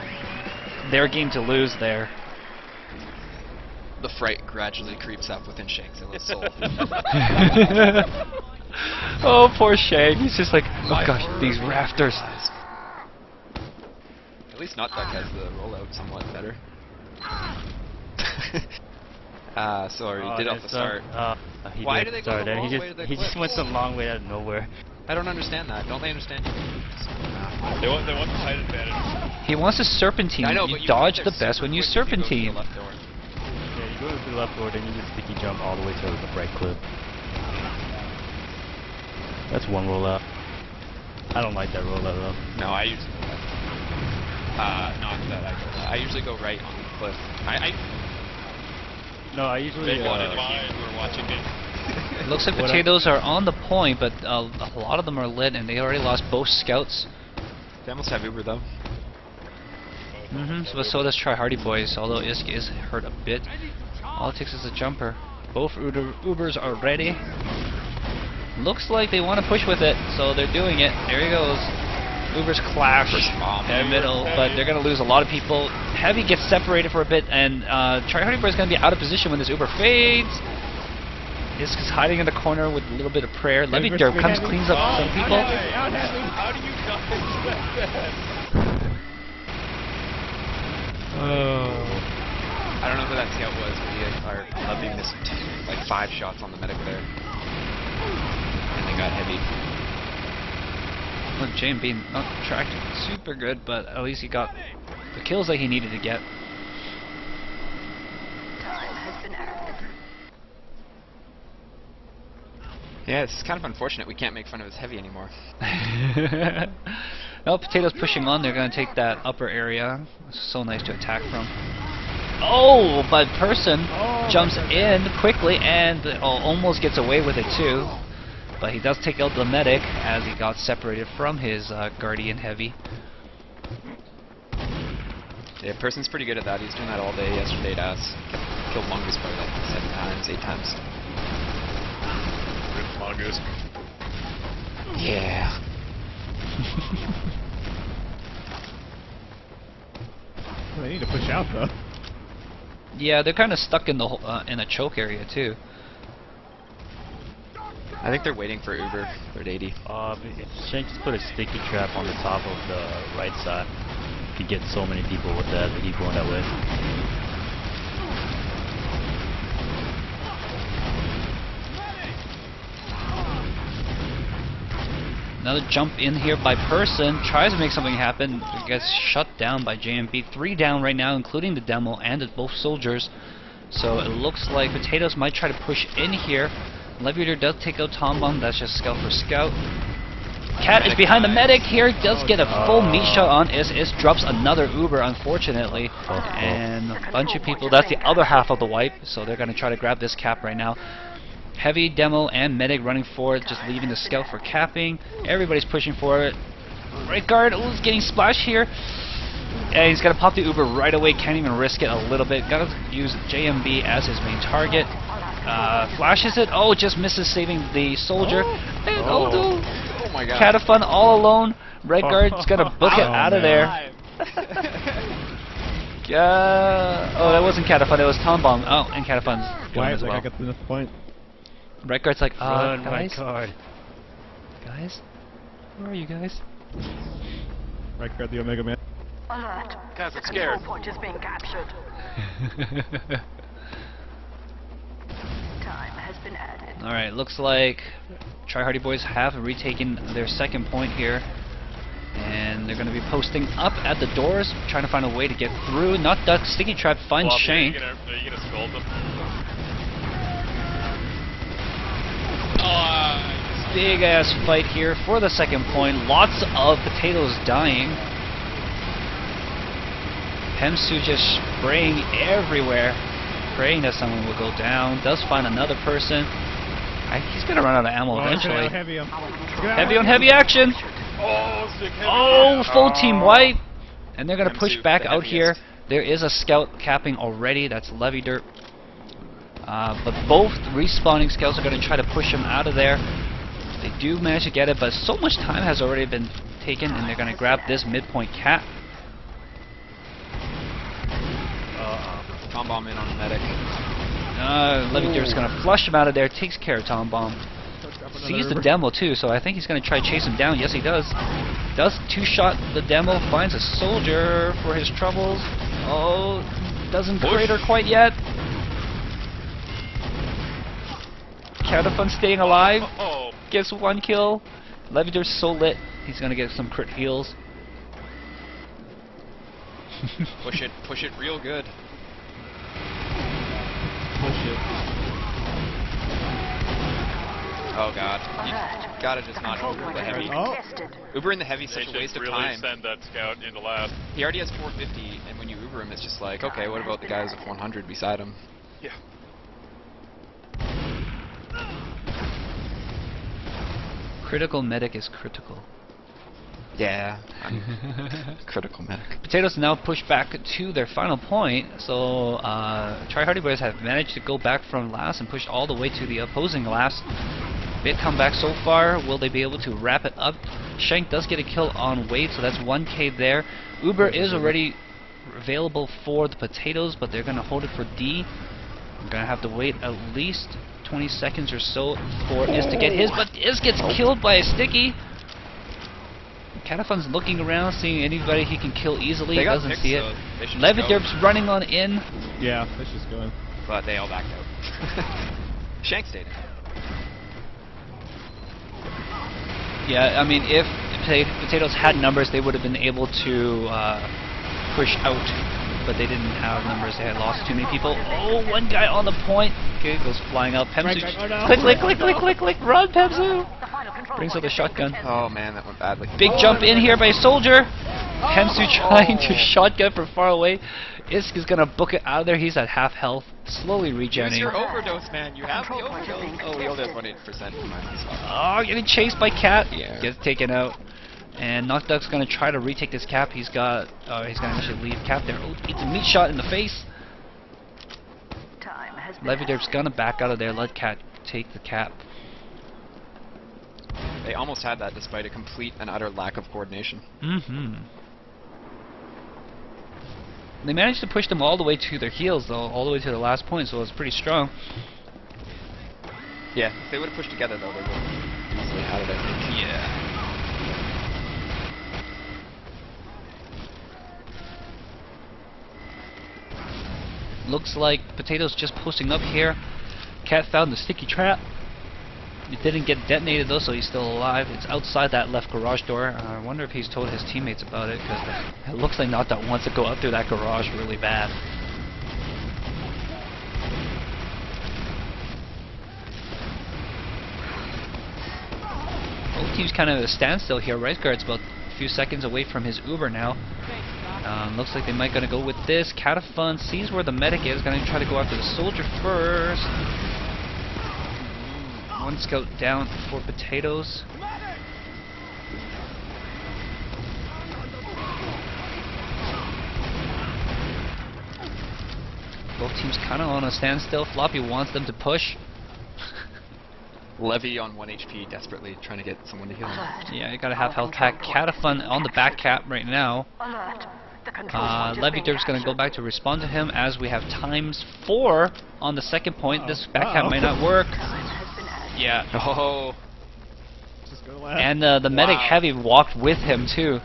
their game to lose there. The fright gradually creeps up within Shankzilla's soul. Oh, poor Shank. He's just like, oh gosh, these rafters. At least Not Duck has the rollout somewhat better. Sorry, he did off the start. He Why did do they start, go the and long way to the he just went cliffs? the long way out of nowhere. I don't understand that. Don't they understand you? They want the height advantage. He wants to serpentine. I know, You but you dodge get the there best when you super quick if you serpentine. go to the left door. Yeah, you go to the left door, then you just sticky jump all the way to the right clip. That's one rollout. I don't like that rollout though. No, I usually go left. Not that I go left. I usually go right on the cliff. No, I usually. They wanted mine. We were watching it. Looks like potatoes are on the point, but a lot of them are lit, and they already lost both scouts. They almost have Uber though. So does Try Hardy Boys, although Isk is hurt a bit. All it takes is a jumper. Both Ubers are ready. Looks like they want to push with it, so they're doing it. There he goes. Ubers clash in the middle, but they're going to lose a lot of people. Heavy gets separated for a bit, and Try Hardy Boy is going to be out of position when this Uber fades. Isk is hiding in the corner with a little bit of prayer. Levy Derp comes, cleans up some people. How do you not expect that? I don't know who that scout was, but Levy missed like 5 shots on the medic there. And they got heavy. Well, JMB not tracking super good, but at least he got the kills that he needed to get. Time has been added. Yeah, it's kind of unfortunate we can't make fun of his heavy anymore. Well, Potato's pushing on. They're going to take that upper area. It's so nice to attack from. Oh, but Person jumps in quickly and almost gets away with it too. But he does take out the medic as he got separated from his Guardian Heavy. Yeah, Person's pretty good at that. He was doing that all day yesterday to us. Killed Mongoose probably like 7 times, 8 times. Good Mongoose. Yeah. They need to push out though. Yeah, they're kind of stuck in the in a choke area too. I think they're waiting for Uber. They're at 80. Shank just put a sticky trap on the top of the right side. Could get so many people with that. They keep going that way. Another jump in here by Person. Tries to make something happen. Gets shut down by JMB. 3 down right now, including the demo and both soldiers. So it looks like Potatoes might try to push in here. Leviator does take out Tom Bomb. That's just scout for scout. Cat is behind the medic here. Does get a full meat shot on Is drops another Uber, unfortunately. And a bunch of people. That's the other half of the wipe. So they're going to try to grab this cap right now. Heavy, Demo, and Medic running forward, just leaving the scout for capping. Everybody's pushing for it. Right guard, is getting splashed here. And he's going to pop the Uber right away. Can't even risk it a little bit. Got to use JMB as his main target. Flashes it. Oh, just misses saving the soldier. And no. Oh my god. Catafun all alone. Red guard's going to book it out of there. Oh, that wasn't Catafun. It was Tom Bomb. Oh, and Catafun's going as well. I got the point. Red guard's like, Run, guys? my card. Guys? Where are you guys? Right guard, the Omega Man. Alert. Guys, The I'm scared. control point is being captured. Time has been added. Alright, looks like Try Hardy Boys have retaken their second point here. And they're going to be posting up at the doors, trying to find a way to get through. Not Duck, Sticky Trap finds Shank. Are you gonna scold them? Big ass fight here for the second point. Lots of Potatoes dying. Hemsu just spraying everywhere, praying that someone will go down. Does find another person. He's gonna run out of ammo eventually. Heavy on heavy action. Oh, sick heavy. Oh, full team wipe. And they're gonna push back out here. There is a scout capping already. That's Levy Dirt. But both respawning scouts are going to try to push him out of there. They do manage to get it, but so much time has already been taken, and they're going to grab this midpoint cap. Tom Bomb in on the medic. Levy Dirt's going to flush him out of there, takes care of Tom Bomb. Sees the demo too, so I think he's going to try to chase him down. Yes, he does. Does 2-shot the demo, finds a soldier for his troubles. Oh, doesn't crater quite yet. Catafun staying alive. Gets 1 kill. Levider's so lit. He's gonna get some crit heals. Push it real good. Push it. Oh god. You gotta just not Uber the heavy. Uber in the heavy is such a waste of time. Send that scout into last. He already has 450, and when you Uber him, it's just like, okay, what about the guys with 100 beside him? Yeah. Critical medic is critical. Yeah, critical medic. Potatoes now push back to their final point, so Try Hardy Boys have managed to go back from last and push all the way to the opposing last. Big comeback so far. Will they be able to wrap it up? Shank does get a kill on Wade, so that's 1k there. Uber is already available for the Potatoes, but they're going to hold it for D. We're going to have to wait at least 20 seconds or so for Is to get his, but Is gets killed by a sticky. Catafun's looking around, seeing anybody he can kill easily. He doesn't see it. Leviderp's running on in. Yeah, let's just go in. But they all backed out. Shank stayed in. Yeah, I mean, if Potatoes had numbers, they would have been able to push out but they didn't have numbers. They had lost too many people. Oh, one guy on the point. Okay, goes flying out. Pemsu. Click. Run, Pemsu. Brings out the shotgun. Oh man, that went badly. Big jump in here by Soldier. Pemsu trying to shotgun from far away. Isk is gonna book it out of there. He's at half health, slowly Use regenerating. your overdose, man. You have the overdose. Oh, we only have 1.8%. Oh, getting chased by Cat. Yeah. Gets taken out. And Knockduck's gonna try to retake this cap. He's gonna actually leave Cap there. Oh, gets a meat shot in the face. Leviderp's gonna back out of there. Let Cat take the cap. They almost had that despite a complete and utter lack of coordination. They managed to push them all the way to their heels, though, all the way to the last point, so it was pretty strong. Yeah, if they would have pushed together, though, they would have easily had it, I think. Yeah. Looks like Potato's just posting up here. Cat found the sticky trap. It didn't get detonated though, so he's still alive. It's outside that left garage door. I wonder if he's told his teammates about it, because it looks like Knockdown wants to go up through that garage really bad. Both teams kind of at a standstill here. Right guard's about a few seconds away from his Uber now. Looks like they might gonna go with this. Catafun sees where the medic is, gonna try to go after the soldier first. One scout down for Potatoes. Both teams kind of on a standstill. Floppy wants them to push. Levy on 1 HP, desperately trying to get someone to heal him. Yeah, you gotta have health pack. Catafun on the back cap right now. Leviderp's gonna go back to respond to him as we have ×4 on the second point. This back cap might not work. Yeah. Oh. And the medic heavy walked with him too,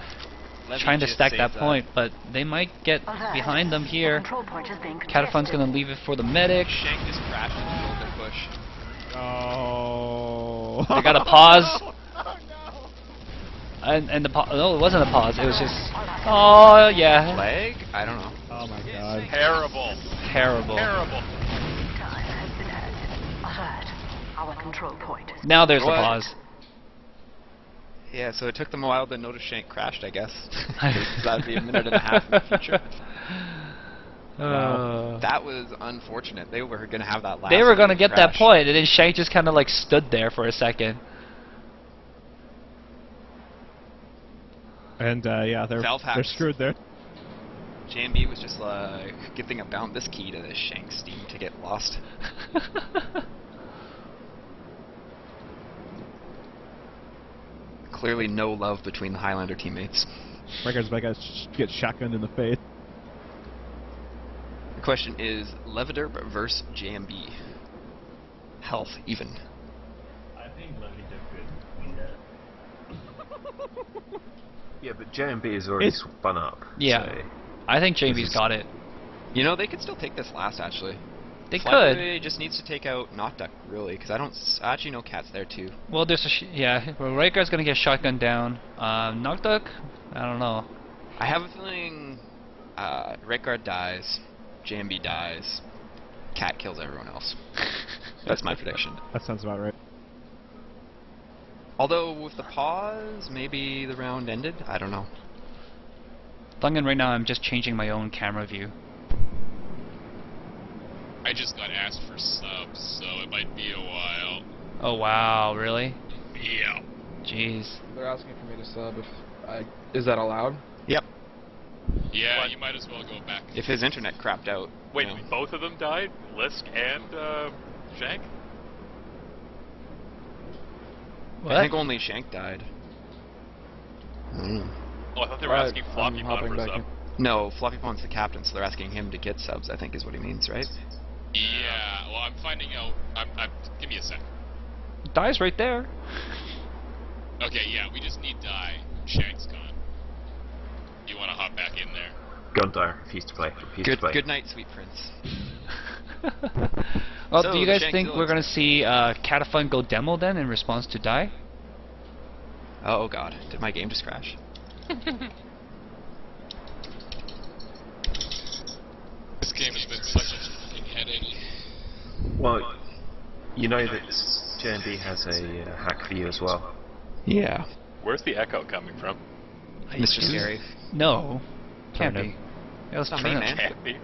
Levy trying to just stack saved that point, but they might get behind them here. Catafun's gonna leave it for the medic. Shank just crashed into the bush. Oh. They got a pause. And the no, it wasn't a pause. It was just. Oh yeah. Leg? I don't know. Oh my god. Terrible. Terrible. Terrible. Our control point. Now there's a What? pause. Yeah, so it took them a while to notice Shank crashed, I guess. That'd be a minute and a half in the future. Wow. That was unfortunate. They were going to have that last. They were gonna get that crash. point, and then Shank just kind of like stood there for a second. And yeah, they're screwed there. JMB was just like, good thing I bound this key to this Shank Steam to get lost. Clearly no love between the Highlander teammates. Records by guys get shotgunned in the face. The question is, Leviderp versus JMB. Health, even. I think Leviderp could win that. Yeah, but JMB is already spun up. Yeah. So I think JMB's got it. You know, they could still take this last, actually. They Flyboy just needs to take out Knockduck, really, because I actually know Cat's there, too. Well, there's a well, right guard's gonna get shotgun down. Knockduck, I don't know. I have a feeling right guard dies, JMB dies, Cat kills everyone else. That's my prediction. That sounds about right. Although with the pause, maybe the round ended. I don't know. Thungan, right now I'm just changing my own camera view. I just got asked for subs, so it might be a while. Oh wow, really? Yeah. Jeez. They're asking for me to sub. Is that allowed? Yep. Yeah, What? you might as well go back. If his internet crapped out. Wait, you know. both of them died? Lisk and Shank? What? I think only Shank died. Oh, I thought they were asking Floppy I'm Pun hopping for back sub. in. No, Floppy Pond's the captain, so they're asking him to get subs, I think is what he means, right? Yeah, well, I'm finding out. Give me a sec. Die's right there. Okay, yeah, we just need Die. Shank's gone. You want to hop back in there? Gondar refused to play. Good night, sweet prince. Well, So, do you guys Shank think still we're gonna see Catafun go demo then in response to Die? Oh god, did my game just crash? game has been such a fucking headache. Well, you know that JMB has a hack for you as well. Yeah. Where's the echo coming from? Mr. Scary. No. Can't Turnip. be. It was It's not me, Turnip. man. Can't be.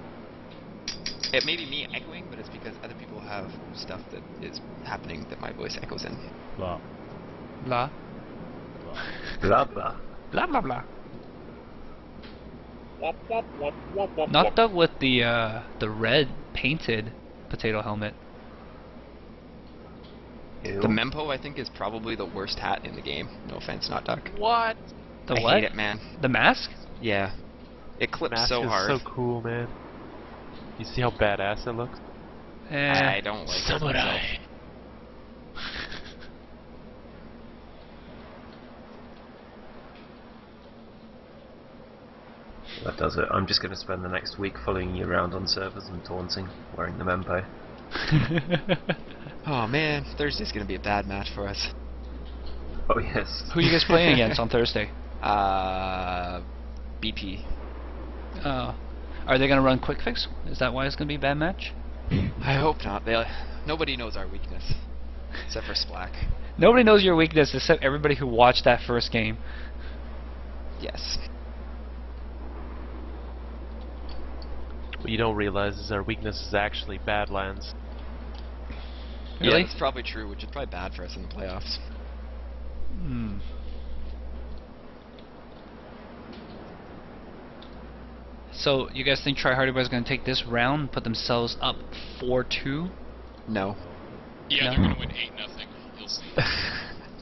It may be me echoing, but it's because other people have stuff that is happening that my voice echoes in. Blah. Blah. Blah blah. Blah blah blah. Wop, wop, wop, wop, wop, Not wop. done with the red painted potato helmet. Ew. The Mempo, I think, is probably the worst hat in the game. No offense, Not Duck. What? The I what? hate it, man. The mask? Yeah. It clips Mask so is hard. so cool, man. You see how badass it looks? I don't like it myself. That does it. I'm just going to spend the next week following you around on servers and taunting, wearing the Mempo. Oh man, Thursday's gonna be a bad match for us. Oh yes. Who are you guys playing against on Thursday? BP. Are they gonna run quick fix? Is that why it's gonna be a bad match? I hope not. Nobody knows our weakness, except for Splack. Nobody knows your weakness except everybody who watched that first game. Yes. What you don't realize is our weakness is actually Badlands. Really? Yeah, that's probably true, which is probably bad for us in the playoffs. Hmm. So, you guys think Try Hardy Boys going to take this round, put themselves up 4-2? No. Yeah, No? they're gonna win 8-0. You'll see.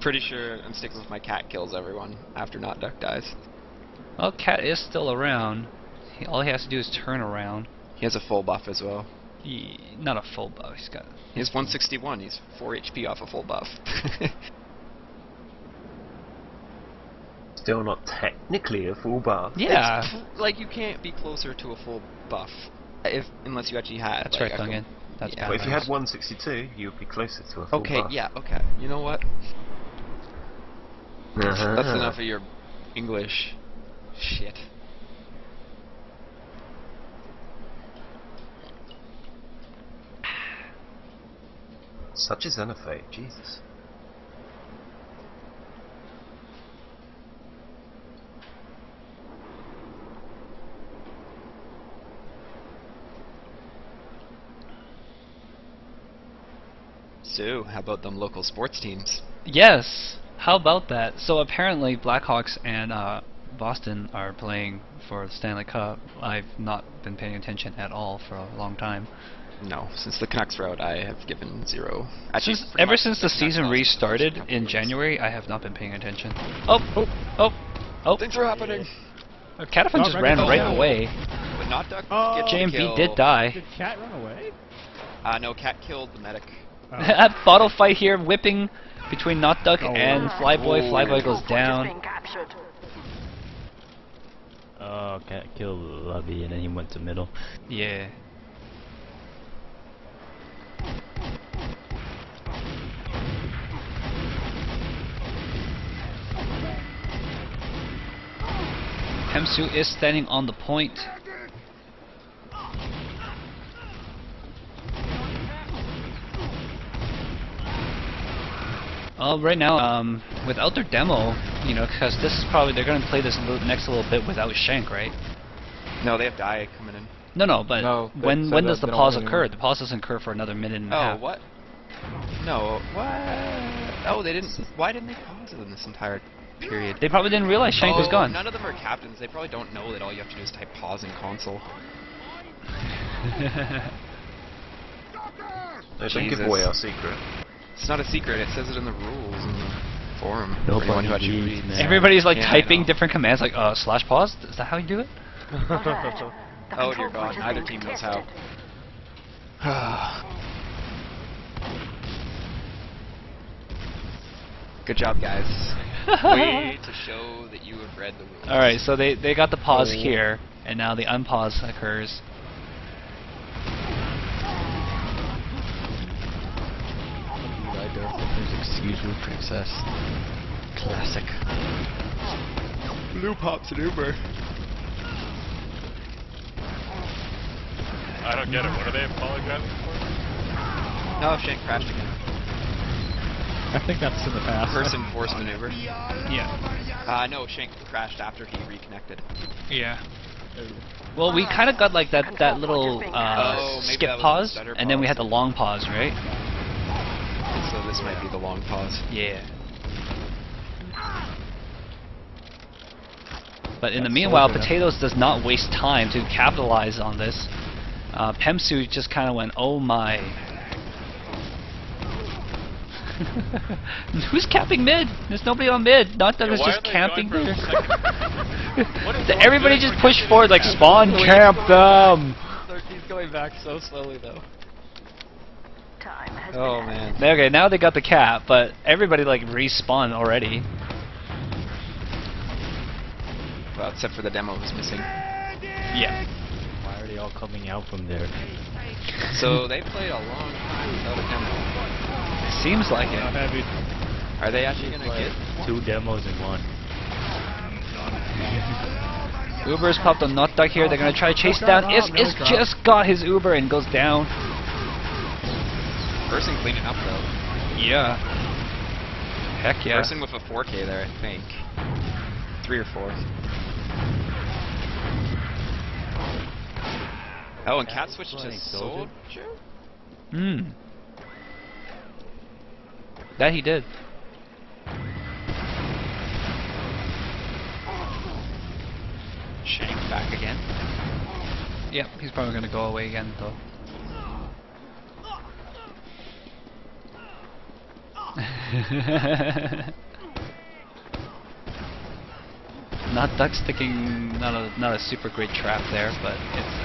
Pretty sure I'm sticking with my cat kills everyone after Not Duck dies. Well, Cat is still around. All he has to do is turn around. He has a full buff as well. Not a full buff. He's got. He has 161. He's 4 HP off a full buff. Still not technically a full buff. Yeah. It's like you can't be closer to a full buff unless you actually had. That's like, right, Dungan. That's yeah. But if you had Badlands. 162, you would be closer to a full Okay, buff. yeah, okay. You know what? That's enough of your English shit. Such a xenophobe, Jesus. So, how about them local sports teams? Yes. How about that? So apparently Blackhawks and Boston are playing for the Stanley Cup. I've not been paying attention at all for a long time. No, since the Canucks route, I have given zero. Actually, pretty Ever much since the Canucks season lost the first restarted couple in weeks. January, I have not been paying attention. Oh! Things are happening. Catafin just ran right away. But Not Duck gets the JMB kill. did die. Did Cat run away? No, Cat killed the medic. A bottle fight here, whipping between Not Duck and Flyboy. Flyboy goes down. Oh, Cat killed Lovey and then he went to middle. Yeah. Hemsu is standing on the point. Right now, without their demo, you know, because this is probably, they're going to play this next a little bit without Shank, right? No, they have Die coming in. No, but No, they when said does that the they don't pause want occur? anyone. The pause doesn't occur for another minute and a Oh, half. what? No, what? Oh, they didn't. Why didn't they pause it in this entire period? They probably didn't realize Shank was gone. None of them are captains. They probably don't know that all you have to do is type pause in console. No, don't give away our secret. It's not a secret. It says it in the rules in the forum. for Nobody anyone who actually reads, reads. man. Everybody's like Yeah, I typing know. different commands, like slash pause. Is that how you do it? Oh dear God! Neither team knows how. Good job, guys. Way to show that you have read the rules. All right, so they got the pause here, and now the unpause occurs. I don't think there's excuse me, princess. Classic. Blue pops an Uber. I don't get it. What are they apologizing for? No, Shank crashed again. I think that's in the past. Person force maneuver. Yeah. No, Shank crashed after he reconnected. Yeah. Well, we kind of got like that little maybe that skip was pause, the stutter and then we pause. had the long pause, right? So this might be the long pause. Yeah. But in the meanwhile, Potatoes does not waste time to capitalize on this. Pemsu just kind of went, oh my. Who's camping mid? There's nobody on mid. Not that it's just camping there. Everybody just push forward like spawn camp them. He's going back so slowly though. Time has Oh man. Okay, now they got the cap, but everybody like respawned already. Well, except for the demo who's missing. Yeah. Why are they all coming out from there? So they played a long time without a demo. Seems like it. Are they actually gonna get 2 demos in 1? Uber's popped a nut duck here. They're gonna try to chase down. Is just got his Uber and goes down. Person cleaning up though? Yeah. Heck yeah. Person with a 4K there, I think. 3 or 4. Oh, and Cat switched to Soldier? Hmm. That he did. Shank back again. Yep, he's probably gonna go away again though. Not duck sticking, not a super great trap there, but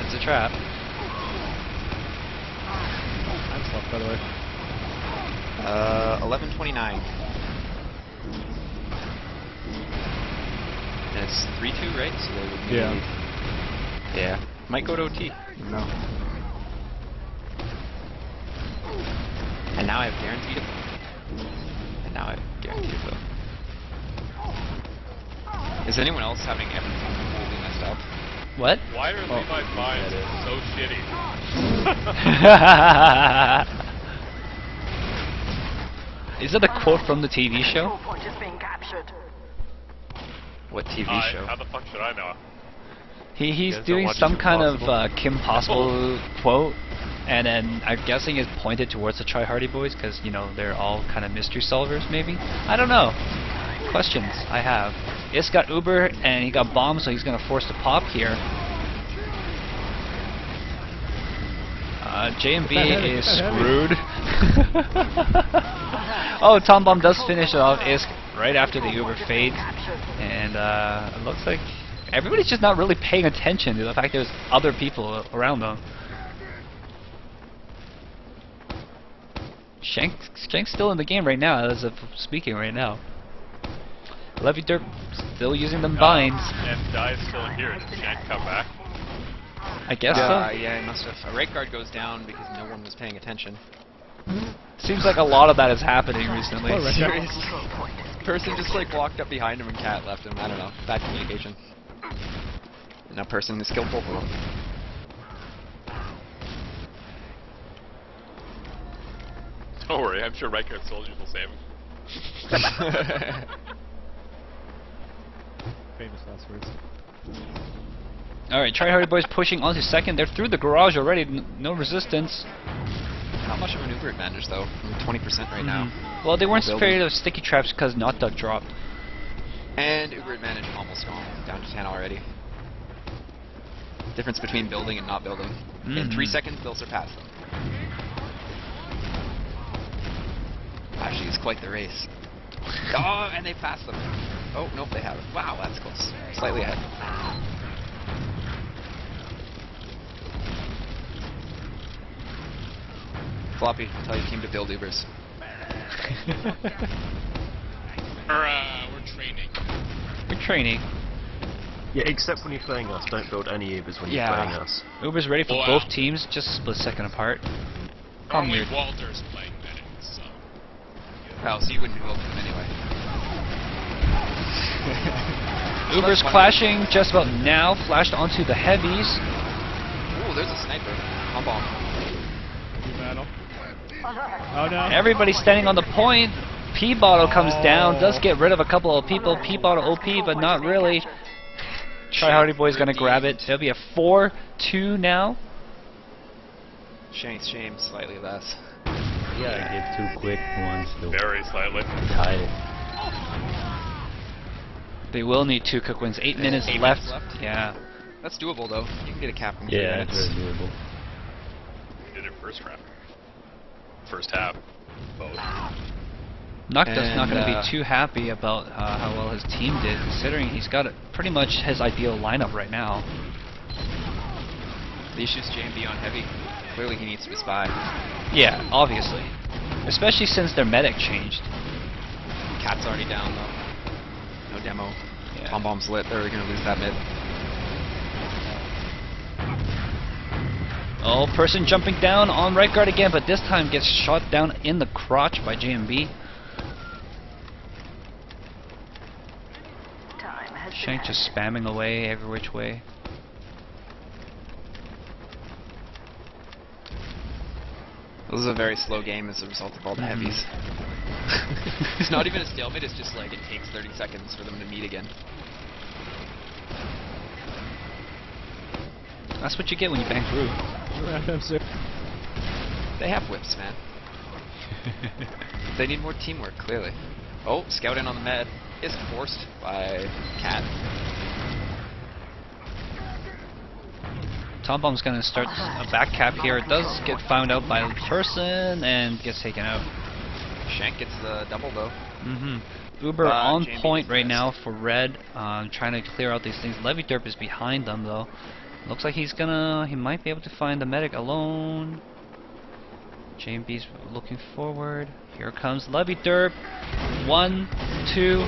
it's a trap. That's tough, by the way. 11:29. And it's 3-2, right? So they would be, yeah. Might go to OT. No. And now I have guaranteed it. And now I have guaranteed it. Is anyone else having everything completely messed up? What? Why are Levi vibes so shitty? Is that a quote from the TV show? What TV show? How the fuck should I know? He's doing some kind of Kim Possible quote, and then I'm guessing it's pointed towards the Try Hardy Boys because you know they're all kind of mystery solvers, maybe. I don't know. Questions I have. It's got Uber and he got bombed, so he's gonna force the pop here. JMB is screwed. Oh, Tom Bomb does finish it off Isk right after the Uber fade, and it looks like everybody's just not really paying attention to the fact there's other people around them. Shank's still in the game right now, as of speaking right now. Levy Derp still using them binds. And Dye's still here. Did Shank come back? I guess so. Yeah, he must have. A right guard goes down because no one was paying attention. Seems like a lot of that is happening recently. Seriously. Person just like walked up behind him and Cat left him. I don't know. Bad communication. And now Person is killed both of them. Don't worry, I'm sure right guard soldiers will save him. Famous last words. Alright, Try Hardy Boys pushing onto second. They're through the garage already. No resistance. Not much of an Uber advantage though. 20% right now. Well, they weren't afraid of sticky traps because Not Duck dropped. And Uber advantage almost gone. Down to 10 already. Difference between building and not building. In 3 seconds, they'll surpass them. Actually, it's quite the race. Oh, and they passed them. Oh, nope, they haven't. Wow, that's close. Slightly ahead. Floppy, tell your team to build Ubers. We're training. We're training. Yeah, except when you're playing us. Don't build any Ubers when you're playing us. Uber's ready for both teams, just a split second apart. Only Walter's playing medic, so... Oh, so you wouldn't be building them anyway. Uber's clashing just about now, flashed onto the heavies. Ooh, there's a sniper. Tom Bomb. Oh no. Everybody's standing on the point. P-Bottle comes down, does get rid of a couple of people. P-Bottle OP, but not really. Try Hardy Boy's gonna grab it. There'll be a 4-2 now. Shank's shame slightly less. Yeah, I did 2 quick ones to Very slightly. tie it. They will need 2 quick wins. 8 minutes 8 left. minutes left. Yeah. That's doable though. You can get a cap in 3 Yeah, minutes. that's very doable. Did it first round. First half. Both. Nocta's not going to And, be too happy about how well his team did, considering he's got pretty much his ideal lineup right now. The issue is JMB on heavy. Clearly he needs to be spy. Yeah, obviously. Especially since their medic changed. Cat's already down though. No demo. Yeah. Tom Bomb's lit. They're going to lose that mid. Oh, person jumping down on right guard again, but this time gets shot down in the crotch by JMB. Shank just spamming away every which way. This is a very slow game as a result of all the heavies. It's not even a stalemate, it's just like it takes 30 seconds for them to meet again. That's what you get when you bang through. They have whips, man. They need more teamwork, clearly. Oh, scout in on the med. Is forced by Cat. Tom Bomb's gonna start a back cap here. It does get found out by the person and gets taken out. Shank gets the double though. Uber on JMB point right missed. now for red, trying to clear out these things. Levy Derp is behind them though. Looks like he might be able to find the medic alone. JMB's looking forward. Here comes Levy Derp. 1, 2.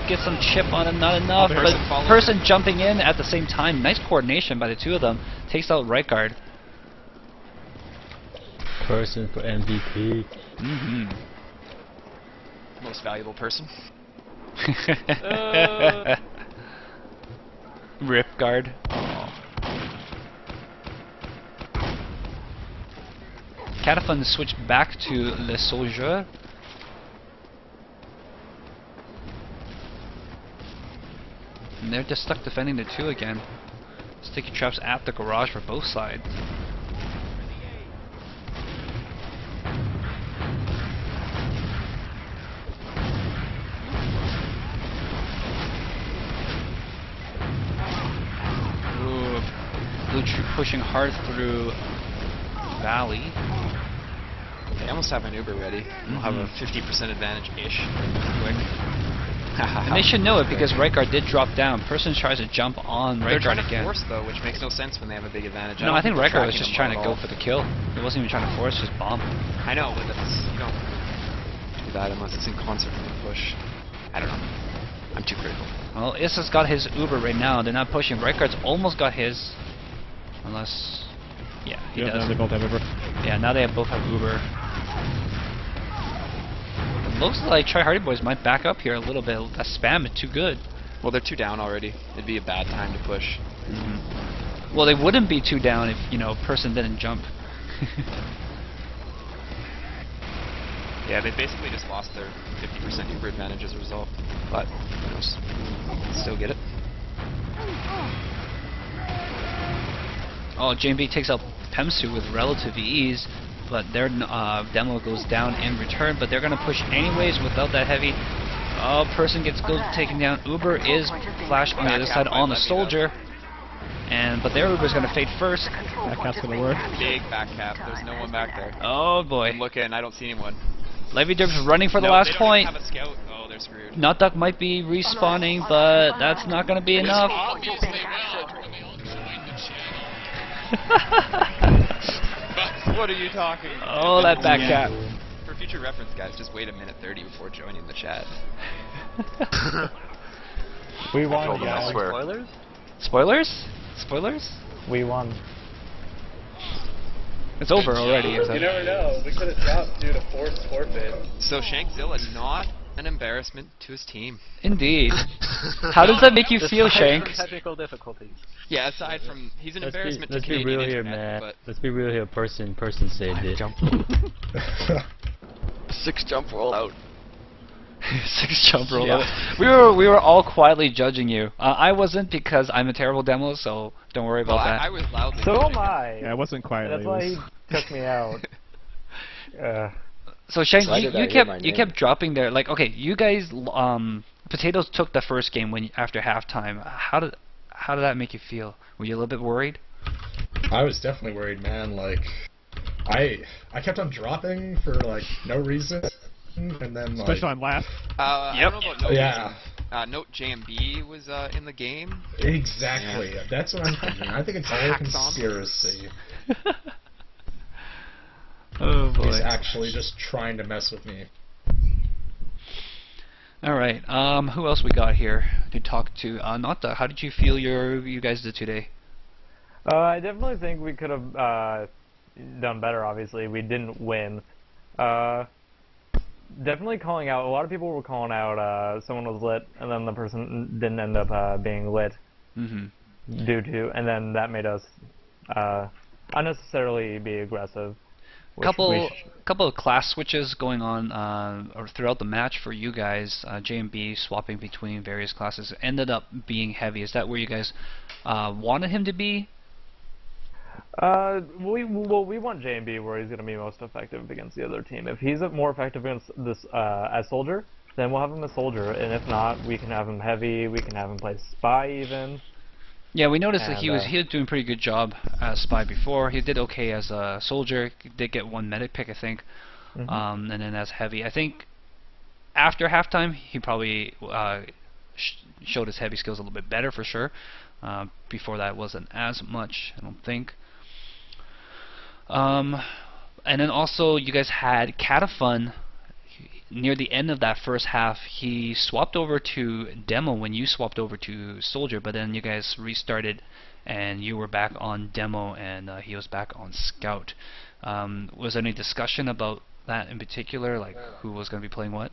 Get some chip on him, not enough. But person jumping in at the same time. Nice coordination by the two of them. Takes out right guard. Person for MVP. Most valuable person. Rip guard. Catafun switched back to Le Soldier. And they're just stuck defending the 2 again. Sticky traps at the garage for both sides. Ooh, Blue Troop pushing hard through Valley. They almost have an Uber ready. They'll have a 50% advantage-ish. Quick. And they should know it because right guard did drop down. Person tries to jump on right guard They're trying again. to force though, which makes no sense when they have a big advantage. No, I think right guard was tracking just them trying to well go at for the kill. He wasn't even trying to force, just bomb. I know, but that's, you don't do that unless it's in concert with the push. I don't know. I'm too critical. Well, Issa's got his Uber right now. They're not pushing. Right guard's almost got his. Unless... Yeah, he does. Now they both have Uber. Yeah, now they both have Uber. It looks like Try Hardy Boys might back up here a little bit. That spam is too good. Well, they're 2 down already. It'd be a bad time to push. Well, they wouldn't be 2 down if, person didn't jump. Yeah, they basically just lost their 50% Uber advantage as a result. But, who knows? Still get it. Oh, JMB takes out Pemsu with relative ease, but their demo goes down in return, but they're going to push anyways without that heavy. Oh, person gets taken down. Uber is flashed on the other side on the soldier. But their Uber's going to fade first. That cap's going to work. Big back cap. There's no one back there. Oh boy. I'm looking, I don't see anyone. Levy Derb's running for the No, last they don't point. even have a scout. Oh, they're screwed. Notduck might be respawning, but that's not going to be enough. Obviously, well, when they all joined the channel. What are you talking about? Oh, that back cap. For future reference, guys, just wait a minute 30 before joining the chat. We won, I guys. swear. Spoilers? Spoilers? Spoilers? We won. It's over already. Is You it? never know. We could have dropped due to forced forfeit. So Shankzilla, not an embarrassment to his team. Indeed. How does that make you feel, Aside Shank? from technical difficulties. Yeah, aside from he's an embarrassment Let's to be Canadian real here, internet, man. but Let's be real here. Person saved it. Jump. 6 jump roll out. 6 jump roll. Yeah. We were all quietly judging you. I wasn't because I'm a terrible demo, so don't worry about well, that. I was loudly. So judging am I. Yeah, it wasn't quietly. That's why he took me out. So Shank, Why did I you hear my kept name? dropping there. Like, okay, you guys, Potatoes took the first game after halftime. How did that make you feel? Were you a little bit worried? I was definitely worried, man. Like, I kept on dropping for like no reason, and then like. Especially on last. I don't know about Note. Yeah. Note JMB was in the game. Exactly. Yeah. That's what I'm thinking. I think it's all a Hacked on. conspiracy. Oh boy. He's actually just trying to mess with me. All right. Who else we got here to talk to? Nata, how did you feel you guys did today? I definitely think we could have done better. Obviously, we didn't win. Definitely calling out. A lot of people were calling out someone was lit, and then the person didn't end up being lit due to, and then that made us unnecessarily be aggressive. Couple of class switches going on or throughout the match for you guys. J and B swapping between various classes ended up being heavy. Is that where you guys wanted him to be? We want J&B where he's going to be most effective against the other team. If he's more effective against this as soldier, then we'll have him as soldier, and if not, we can have him heavy. We can have him play spy even. Yeah, we noticed that he was doing a pretty good job as spy before. He did okay as a soldier. He did get 1 medic pick, I think, and then as heavy. I think after halftime he probably showed his heavy skills a little bit better for sure. Before that wasn't as much, I don't think. And then also you guys had Catafun near the end of that first half. He swapped over to demo when you swapped over to soldier, but then you guys restarted and you were back on demo and he was back on scout. Was there any discussion about that in particular, like who was going to be playing what?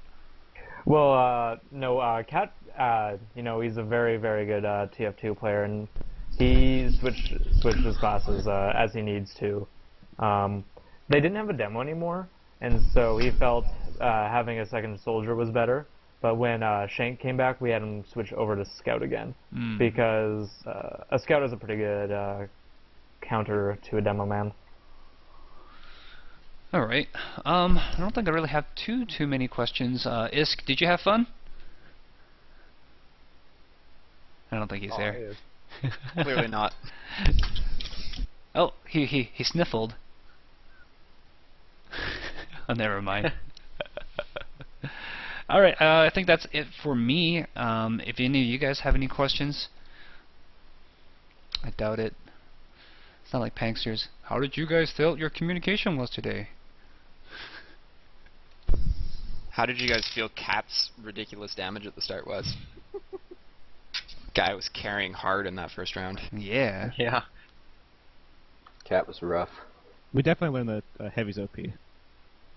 Well, no, Cat, you know, he's a very, very good TF2 player, and he switched his classes as he needs to. They didn't have a demo anymore, and so he felt having a second soldier was better. But when Shank came back, we had him switch over to scout again, because a scout is a pretty good counter to a demo man. Alright, I don't think I really have too many questions. Isk, did you have fun? I don't think he's there. He Clearly not. Oh, he sniffled. Oh, never mind. Alright, I think that's it for me. If any of you guys have any questions, I doubt it. It's not like Panksters. How did you guys feel your communication was today? How did you guys feel Cat's ridiculous damage at the start was? Guy was carrying hard in that first round. Yeah. Yeah. Cat was rough. We definitely learned that Heavy's OP.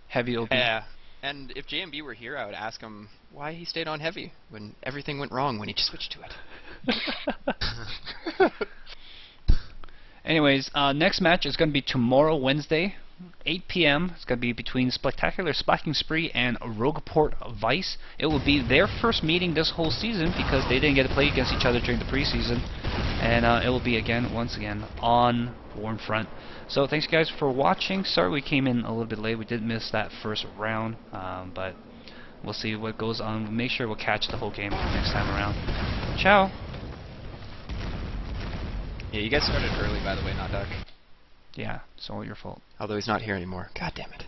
Heavy OP. Yeah. And if JMB were here, I would ask him why he stayed on heavy when everything went wrong when he just switched to it. Anyways, next match is going to be tomorrow, Wednesday, 8 p.m. It's going to be between Spectacular Splacking Spree and Rogueport Vice. It will be their first meeting this whole season because they didn't get to play against each other during the preseason. And it will be, once again, on Warmfront. So thanks guys for watching. Sorry we came in a little bit late. We did miss that first round, but we'll see what goes on. We'll make sure we'll catch the whole game next time around. Ciao! Yeah, you guys started early, by the way, not Duck. Yeah, it's all your fault. Although he's not here anymore. God damn it.